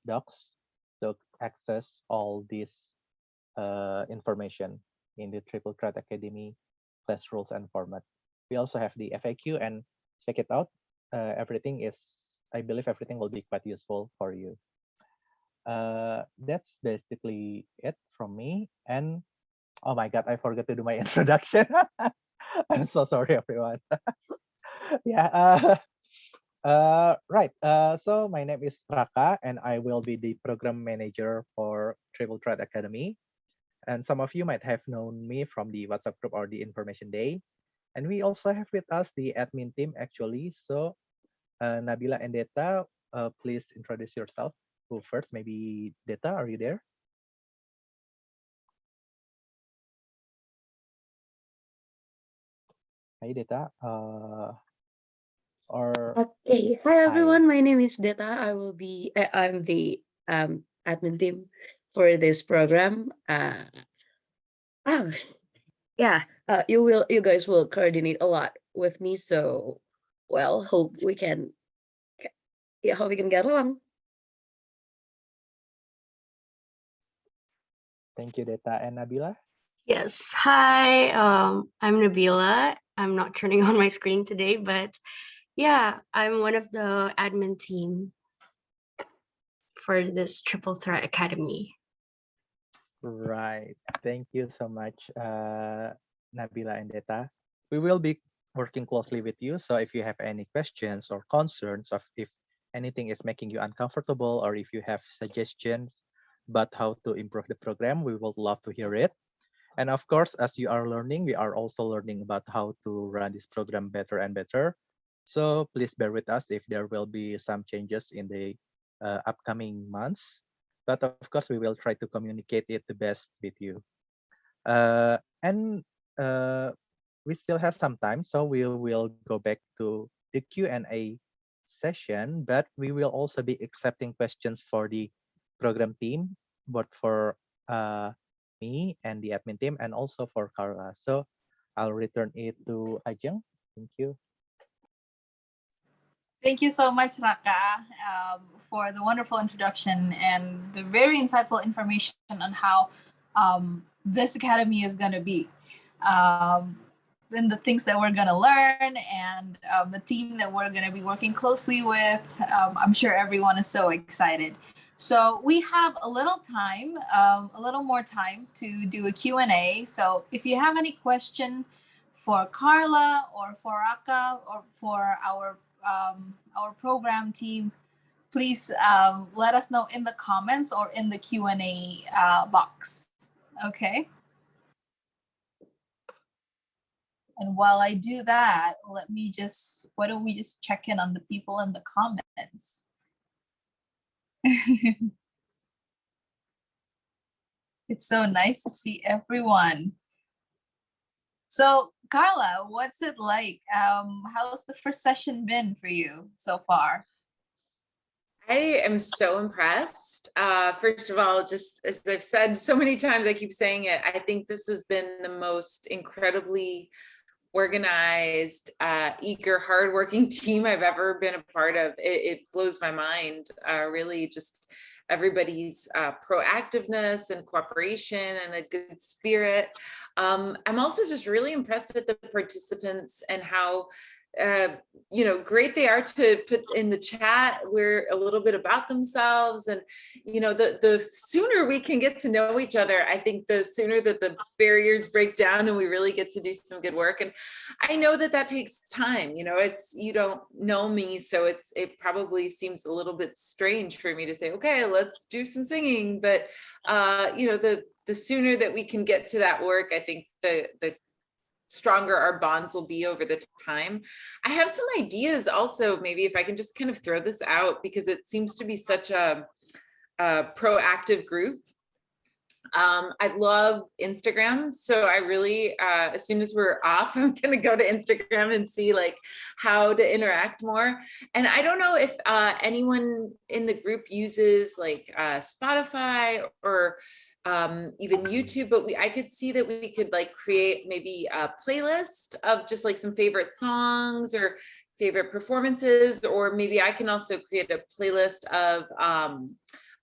docs to access all this information in the Triple Threat Academy class rules and format. We also have the FAQ, and check it out. I believe everything will be quite useful for you. That's basically it from me. And oh my God, I forgot to do my introduction. I'm so sorry, everyone. Yeah. Right. So my name is Raka, and I will be the program manager for Triple Threat Academy. And some of you might have known me from the WhatsApp group or the information day. And we also have with us the admin team actually. So Nabila and Deta, please introduce yourself. Who first? Maybe Deta, are you there? Hi Deta. Or Okay, hi hi. everyone. My name is Deta. I'm the admin team for this program. Oh, yeah. You guys will coordinate a lot with me. So, well, hope we can get along. Thank you, Deta. And Nabila? Yes. Hi, I'm Nabila. I'm not turning on my screen today, but yeah, I'm one of the admin team for this Triple Threat Academy. Right. Thank you so much, Nabila and Deta. We will be working closely with you. So if you have any questions or concerns of if anything is making you uncomfortable or if you have suggestions about how to improve the program, we would love to hear it. And of course, as you are learning, we are also learning about how to run this program better and better. So please bear with us if there will be some changes in the upcoming months. But of course, we will try to communicate it the best with you. And we still have some time, so we will go back to the Q&A session, but we will also be accepting questions for the program team, both for me and the admin team, and also for Carla. So I'll return it to Ajeng. Thank you. Thank you so much, Raka, for the wonderful introduction and the very insightful information on how this academy is going to be. And the things that we're going to learn and the team that we're going to be working closely with. I'm sure everyone is so excited. So we have a little time, a little more time to do a Q&A. So if you have any question for Carla or for Raka or for our program team, please let us know in the comments or in the Q&A box. Okay. And while I do that, why don't we just check in on the people in the comments? It's so nice to see everyone. So Carla, what's it like? How's the first session been for you so far? I am so impressed. First of all, just as I've said so many times, I keep saying it, I think this has been the most incredibly organized, eager, hardworking team I've ever been a part of. It blows my mind, really, just everybody's proactiveness and cooperation and the good spirit. I'm also just really impressed with the participants and how great they are to put in the chat where a little bit about themselves. And the sooner we can get to know each other, I think the sooner that the barriers break down and we really get to do some good work. And I know that takes time. It's, you don't know me, so it probably seems a little bit strange for me to say, okay, let's do some singing. But the sooner that we can get to that work, I think the stronger our bonds will be over the time. I have some ideas also, maybe if I can just kind of throw this out, because it seems to be such a proactive group. I love Instagram. So I really, as soon as we're off, I'm going to go to Instagram and see like how to interact more. And I don't know if anyone in the group uses like Spotify or even YouTube, but I could see that we could like create maybe a playlist of just like some favorite songs or favorite performances, or maybe I can also create a playlist of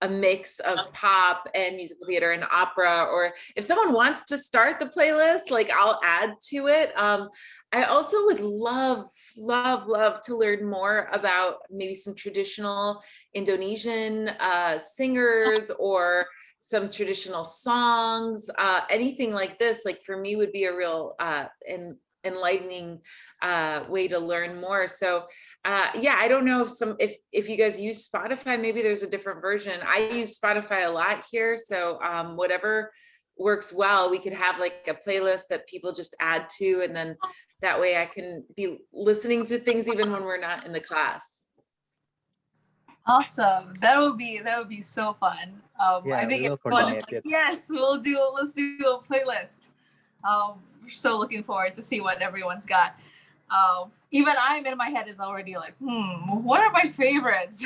a mix of pop and musical theater and opera, or if someone wants to start the playlist, like I'll add to it. I also would love to learn more about maybe some traditional Indonesian singers or some traditional songs, anything like this, like for me would be a real, and enlightening way to learn more. So yeah, I don't know if you guys use Spotify, maybe there's a different version. I use Spotify a lot here. So whatever works well, we could have like a playlist that people just add to, and then that way I can be listening to things even when we're not in the class. Awesome. That would be so fun. Yeah, I think we will everyone is coordinate like, it. yes, let's do a playlist. We're so looking forward to see what everyone's got. Even I'm in my head is already like, what are my favorites?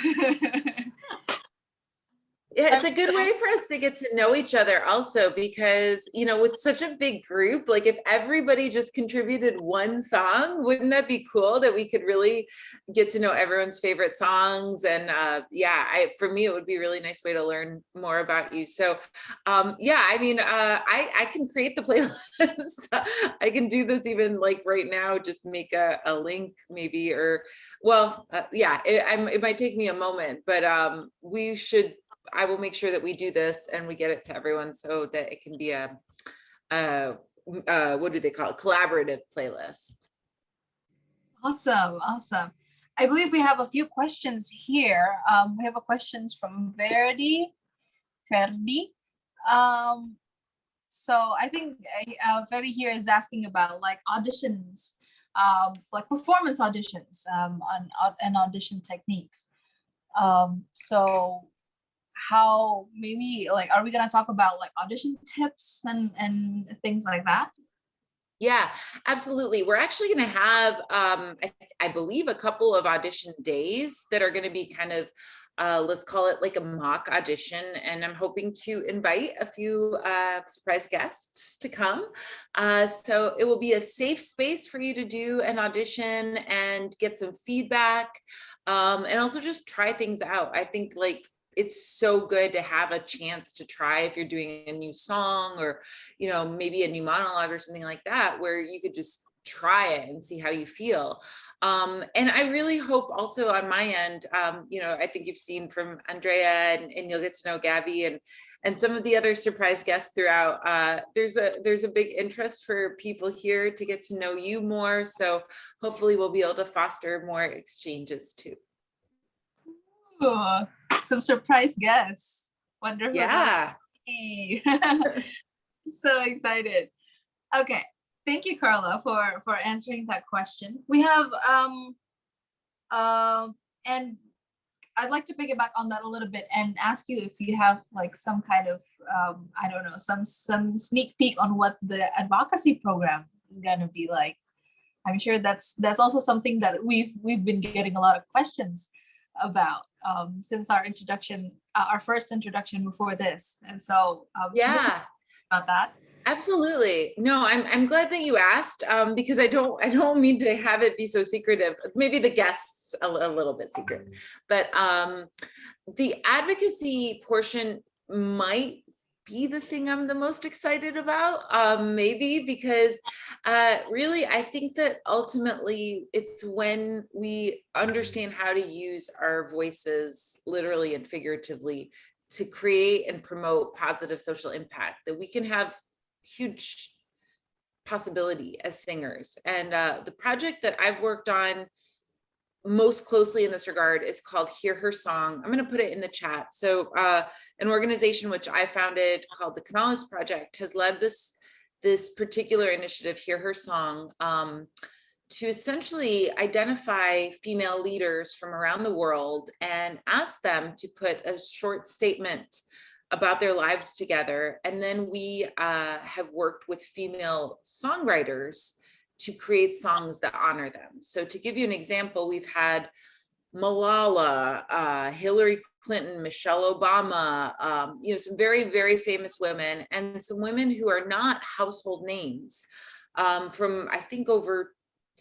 Yeah, it's a good way for us to get to know each other also, because, you know, with such a big group, like if everybody just contributed one song, wouldn't that be cool that we could really get to know everyone's favorite songs? And yeah, for me, it would be a really nice way to learn more about you. So yeah, I mean, I can create the playlist. I can do this even like right now, just make a link maybe, or well, yeah, it might take me a moment, but I will make sure that we do this and we get it to everyone so that it can be a what do they call it? Collaborative playlist. Awesome. I believe we have a few questions here. We have a questions from Ferdi. So I think Ferdi here is asking about like auditions, like performance auditions, and audition techniques. So how maybe like, are we going to talk about like audition tips and things like that? Yeah, absolutely. We're actually going to have, I believe, a couple of audition days that are going to be kind of, let's call it like a mock audition. And I'm hoping to invite a few surprise guests to come. So it will be a safe space for you to do an audition and get some feedback, and also just try things out. I think like it's so good to have a chance to try if you're doing a new song or, you know, maybe a new monologue or something like that, where you could just try it and see how you feel. And I really hope also on my end, you know, I think you've seen from Andrea and you'll get to know Gabby and some of the other surprise guests throughout. There's a big interest for people here to get to know you more. So hopefully we'll be able to foster more exchanges too. Ooh, some surprise guests. Wonder who Yeah. So excited. Okay. Thank you, Carla, for answering that question. We have and I'd like to piggyback on that a little bit and ask you if you have like some kind of I don't know, some sneak peek on what the advocacy program is gonna be like. I'm sure that's also something that we've been getting a lot of questions about since our introduction, our first introduction before this. And so yeah, about that. Absolutely. No, I'm glad that you asked, because I don't mean to have it be so secretive. Maybe the guests a little bit secret, but the advocacy portion might be the thing I'm the most excited about, maybe because really I think that ultimately it's when we understand how to use our voices literally and figuratively to create and promote positive social impact that we can have huge possibility as singers. And the project that I've worked on most closely in this regard is called Hear Her Song. I'm going to put it in the chat. So an organization which I founded called the Canales Project has led this particular initiative, Hear Her Song, to essentially identify female leaders from around the world and ask them to put a short statement about their lives together. And then we have worked with female songwriters to create songs that honor them. So to give you an example, we've had Malala, Hillary Clinton, Michelle Obama, you know, some very, very famous women and some women who are not household names from, I think, over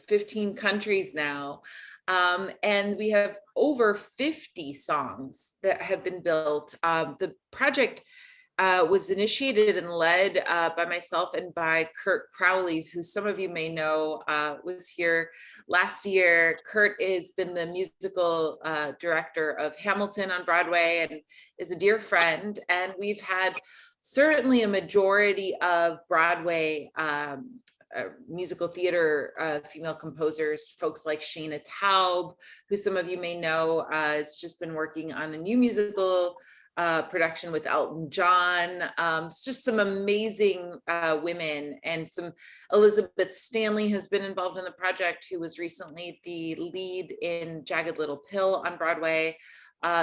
15 countries now. And we have over 50 songs that have been built. The project was initiated and led by myself and by Kurt Crowley, who some of you may know was here last year. Kurt has been the musical director of Hamilton on Broadway and is a dear friend. And we've had certainly a majority of Broadway musical theater female composers, folks like Shayna Taub, who some of you may know, has just been working on a new musical production with Elton John. It's just some amazing women, and some Elizabeth Stanley has been involved in the project, who was recently the lead in Jagged Little Pill on Broadway.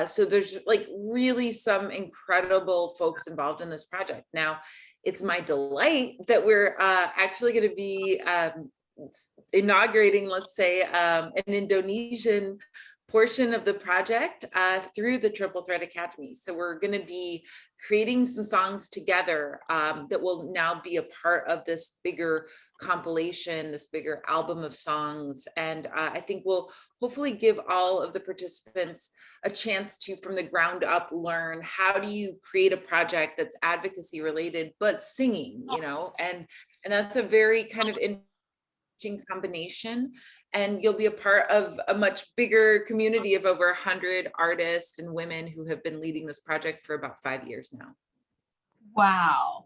So there's like really some incredible folks involved in this project. Now, it's my delight that we're actually going to be inaugurating, let's say, an Indonesian portion of the project through the Triple Threat Academy. So we're going to be creating some songs together that will now be a part of this bigger compilation, this bigger album of songs. And I think we'll hopefully give all of the participants a chance to, from the ground up, learn how do you create a project that's advocacy related, but singing, you know, and that's a very kind of interesting combination. And you'll be a part of a much bigger community of over 100 artists and women who have been leading this project for about 5 years now. Wow,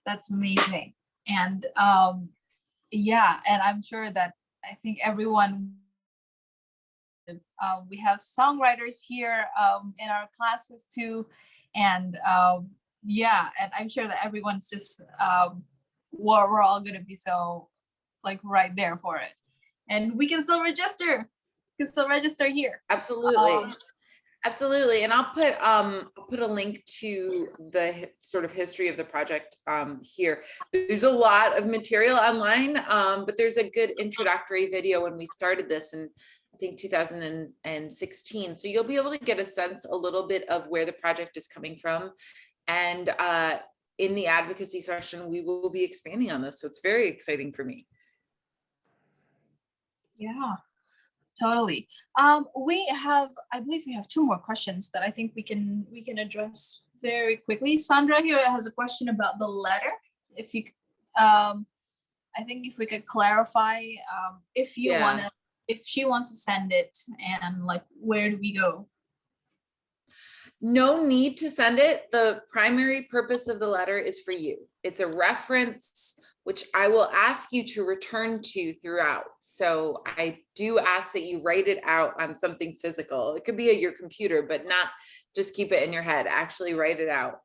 that's amazing. And yeah, and I'm sure that I think everyone, we have songwriters here in our classes too. And yeah, and I'm sure that everyone's just, we're all gonna be so like right there for it. And we can still register. Here. Absolutely. Absolutely. And I'll put a link to the sort of history of the project here. There's a lot of material online, but there's a good introductory video when we started this in, I think, 2016. So you'll be able to get a sense a little bit of where the project is coming from. And in the advocacy session, we will be expanding on this. So it's very exciting for me. Yeah, totally. We have, I believe we have 2 more questions that I think we can address very quickly. Sandra here has a question about the letter. If you, I think if we could clarify, if you wanna, if she wants to send it, and like, where do we go? No need to send it. The primary purpose of the letter is for you. It's a reference which I will ask you to return to throughout. So I do ask that you write it out on something physical. It could be at your computer, but not just keep it in your head. Actually write it out.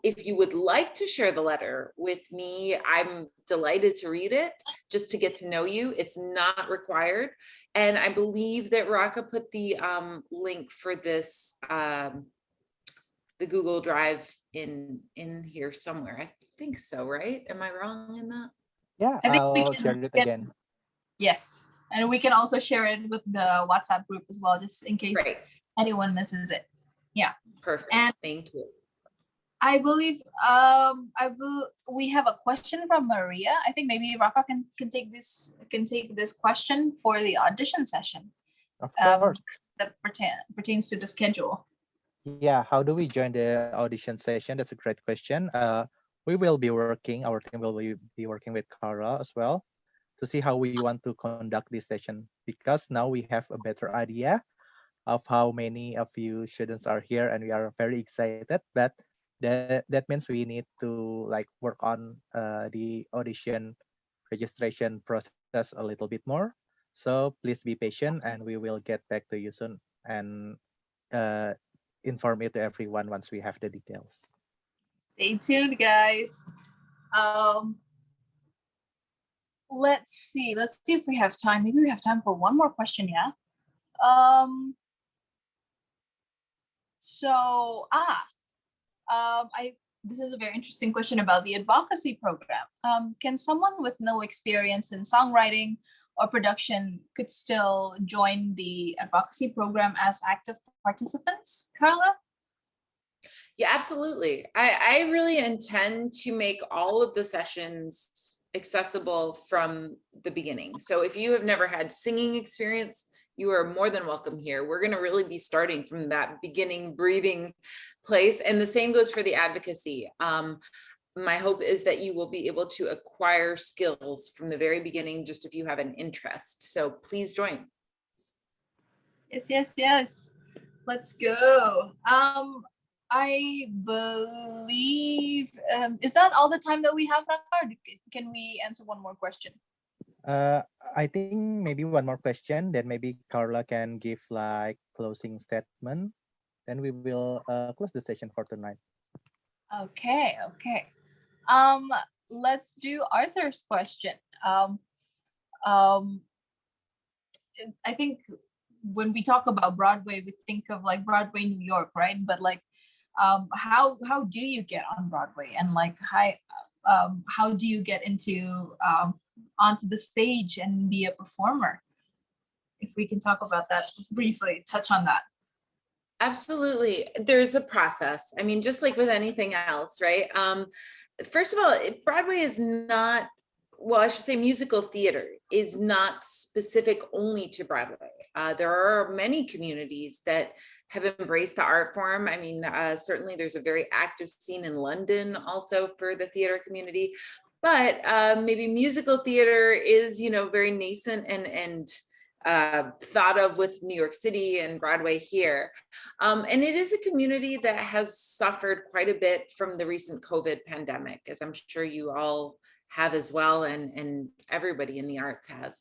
If you would like to share the letter with me, I'm delighted to read it, just to get to know you. It's not required. And I believe that Raka put the link for this, the Google Drive in here somewhere. I think so, right? Am I wrong in that? Yeah, I think I'll share it again. Yes, and we can also share it with the WhatsApp group as well, just in case anyone misses it. Yeah. Perfect. And thank you. I believe we have a question from Maria. I think maybe Raka can take this question for the audition session. Of course. That pertains to the schedule. Yeah, how do we join the audition session? That's a great question. We will be working, our team will be working with Carla as well to see how we want to conduct this session, because now we have a better idea of how many of you students are here, and we are very excited. But that means we need to like work on the audition registration process a little bit more. So please be patient, and we will get back to you soon and inform it to everyone once we have the details. Stay tuned, guys. Let's see if we have time. Maybe we have time for one more question. Yeah. This is a very interesting question about the advocacy program. Can someone with no experience in songwriting or production could still join the advocacy program as active participants, Carla? Yeah, absolutely. I really intend to make all of the sessions accessible from the beginning. So if you have never had singing experience, you are more than welcome here. We're going to really be starting from that beginning breathing place. And the same goes for the advocacy. My hope is that you will be able to acquire skills from the very beginning, just if you have an interest. So please join. Yes. Let's go. I believe, is that all the time that we have, Raka? Or can we answer one more question? I think maybe one more question, then maybe Carla can give like closing statement. Then we will close the session for tonight. Okay. Let's do Arthur's question. I think when we talk about Broadway, we think of like Broadway, New York, right? But like, how do you get on Broadway, and like how do you get into onto the stage and be a performer? If we can talk about that briefly, touch on that. Absolutely. There's a process. I mean, just like with anything else, right? First of all, Broadway is not, well, I should say musical theater is not specific only to Broadway. There are many communities that have embraced the art form. I mean, certainly there's a very active scene in London also for the theater community, but maybe musical theater is, very nascent and thought of with New York City and Broadway here. And it is a community that has suffered quite a bit from the recent COVID pandemic, as I'm sure you all have as well, and everybody in the arts has.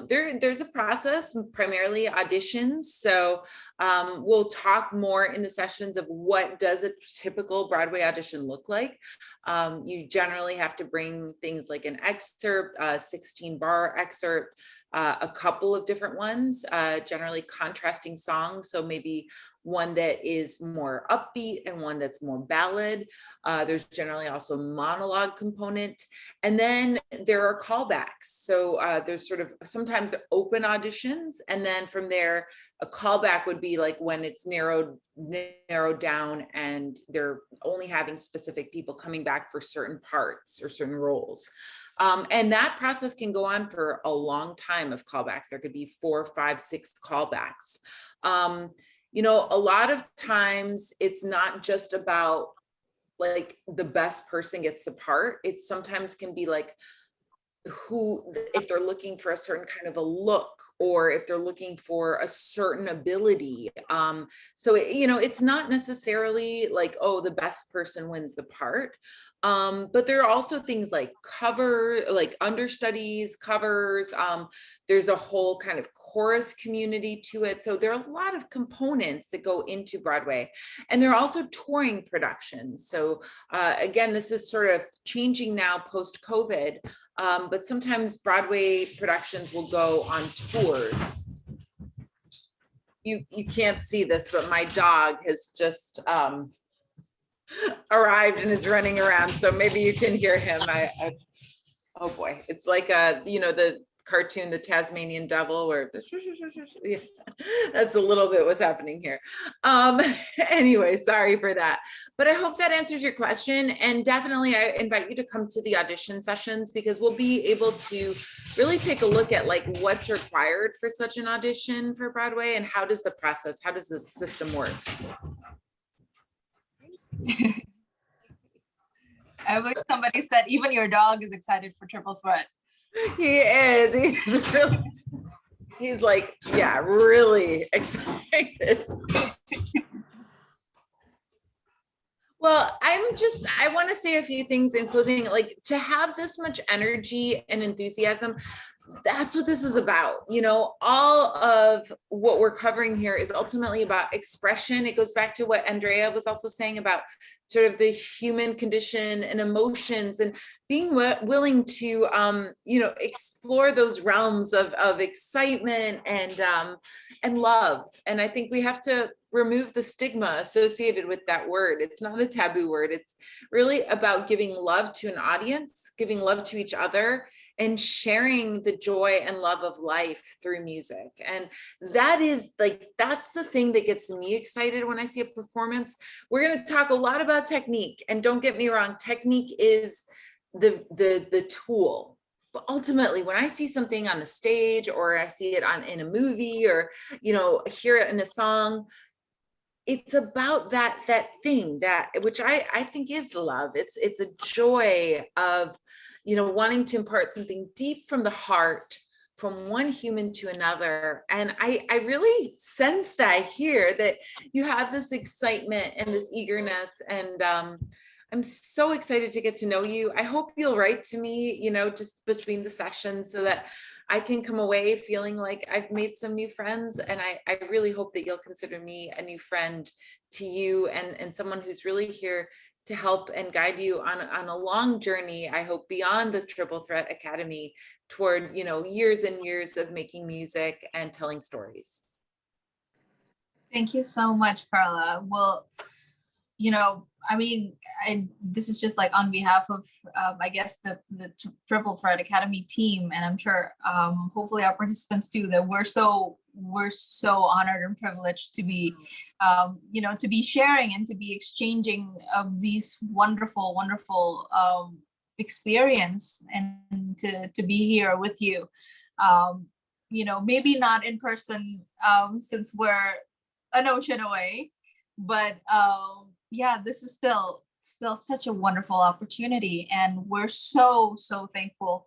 There's a process, primarily auditions. So we'll talk more in the sessions of what does a typical Broadway audition look like. You generally have to bring things like an excerpt, a 16-bar excerpt, a couple of different ones, generally contrasting songs. So maybe one that is more upbeat and one that's more ballad. There's generally also a monologue component. And then there are callbacks. So there's sort of sometimes open auditions. And then from there, a callback would be like when it's narrowed down and they're only having specific people coming back for certain parts or certain roles. And that process can go on for a long time of callbacks. There could be 4, 5, 6 callbacks. A lot of times it's not just about like the best person gets the part. It sometimes can be like if they're looking for a certain kind of a look, or if they're looking for a certain ability. So, it's not necessarily like, oh, the best person wins the part. But there are also things like like understudies, covers. There's a whole kind of chorus community to it. So there are a lot of components that go into Broadway. And there are also touring productions. So again, this is sort of changing now post-COVID. But sometimes Broadway productions will go on tours. You can't see this, but my dog has just arrived and is running around. So maybe you can hear him. Oh boy, it's like the cartoon, The Tasmanian Devil, where yeah, that's a little bit what's happening here. Anyway, sorry for that. But I hope that answers your question. And definitely I invite you to come to the audition sessions, because we'll be able to really take a look at like what's required for such an audition for Broadway, and how does the system work? I believe somebody said even your dog is excited for Triple Threat. He is. He's like, yeah, really excited. Well, I want to say a few things in closing, like to have this much energy and enthusiasm. That's what this is about. All of what we're covering here is ultimately about expression. It goes back to what Andrea was also saying about sort of the human condition and emotions, and being willing to, explore those realms of excitement and love. And I think we have to remove the stigma associated with that word. It's not a taboo word. It's really about giving love to an audience, giving love to each other, and sharing the joy and love of life through music. And that's the thing that gets me excited when I see a performance. We're going to talk a lot about technique, and don't get me wrong, technique is the tool. But ultimately, when I see something on the stage, or I see it in a movie, or hear it in a song, it's about that thing which I think is love. It's a joy of wanting to impart something deep from the heart from one human to another. And I really sense that here, that you have this excitement and this eagerness. And I'm so excited to get to know you. I hope you'll write to me, you know, just between the sessions so that I can come away feeling like I've made some new friends. And I really hope that you'll consider me a new friend to you, and someone who's really here to help and guide you on a long journey, I hope, beyond the Triple Threat Academy toward, you know, years and years of making music and telling stories. Thank you so much, Carla. Well, you know, I mean, this is just like on behalf of, I guess, the Triple Threat Academy team, and I'm sure, hopefully our participants too, that we're so honored and privileged to be, you know, to be sharing and to be exchanging these wonderful experience, and to be here with you. You know, maybe not in person, since we're an ocean away, but yeah, this is still such a wonderful opportunity, and we're so thankful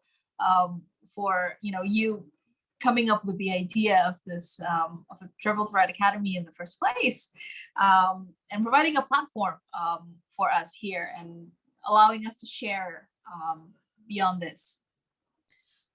for, you know, you coming up with the idea of this of the Triple Threat Academy in the first place, and providing a platform for us here and allowing us to share beyond this.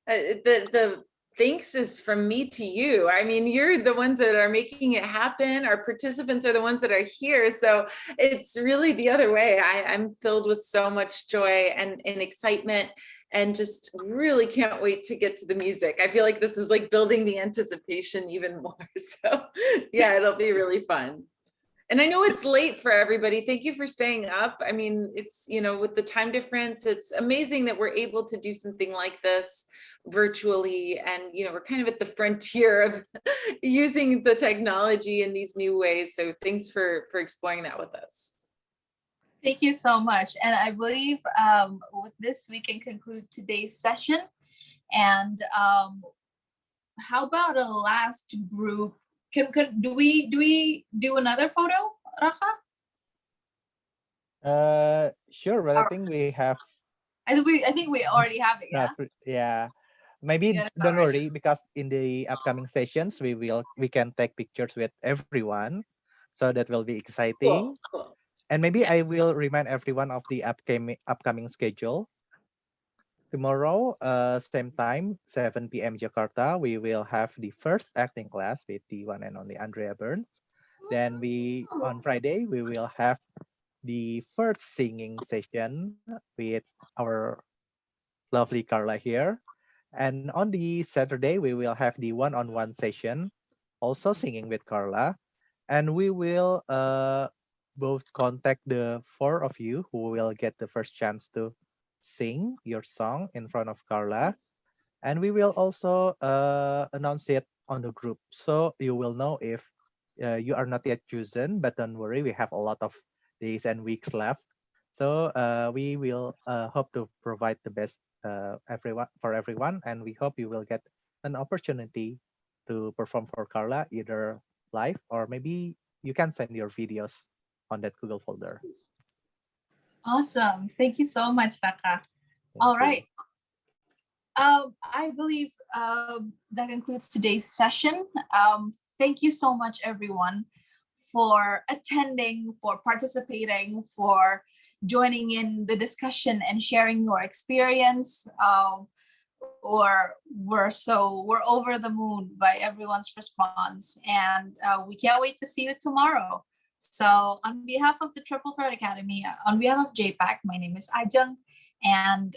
The thanks is from me to you. I mean, you're the ones that are making it happen. Our participants are the ones that are here. So it's really the other way. I'm filled with so much joy and excitement, and just really can't wait to get to the music. I feel like this is like building the anticipation even more. So yeah, it'll be really fun. And I know it's late for everybody. Thank you for staying up. I mean, it's, you know, with the time difference, it's amazing that we're able to do something like this virtually. And, you know, we're kind of at the frontier of using the technology in these new ways. So thanks for exploring that with us. Thank you so much. And I believe with this, we can conclude today's session. And how about a last group? Do we do another photo, Rafa? Sure, but I think we have. I think we already have it. Yeah. Yeah. Maybe Yeah, don't alright. worry, because in the upcoming sessions we can take pictures with everyone, so that will be exciting. Cool. And maybe I will remind everyone of the upcoming schedule. Tomorrow, same time, 7 p.m. Jakarta, we will have the first acting class with the one and only Andrea Burns. Then on Friday, we will have the first singing session with our lovely Carla here. And on the Saturday, we will have the one-on-one session, also singing with Carla. And we will both contact the 4 of you who will get the first chance to sing your song in front of Carla. And we will also announce it on the group, so you will know if you are not yet chosen. But don't worry, we have a lot of days and weeks left. So we will hope to provide the best for everyone, and we hope you will get an opportunity to perform for Carla, either live or maybe you can send your videos on that Google folder. Awesome. Thank you so much, Taka. All right. I believe that concludes today's session. Thank you so much, everyone, for attending, for participating, for joining in the discussion and sharing your experience. We're over the moon by everyone's response, and we can't wait to see you tomorrow. So on behalf of the Triple Threat Academy, on behalf of JPAC, my name is Ajeng, and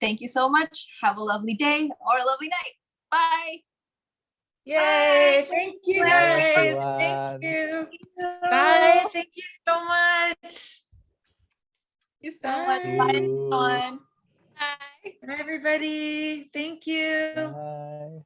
thank you so much. Have a lovely day or a lovely night. Bye. Yay. Bye. Thank you, Bye, guys. everyone. Thank you. Bye. Thank you so much. Thank you so much. See Bye, you. everyone. Bye. Bye, everybody. Thank you. Bye.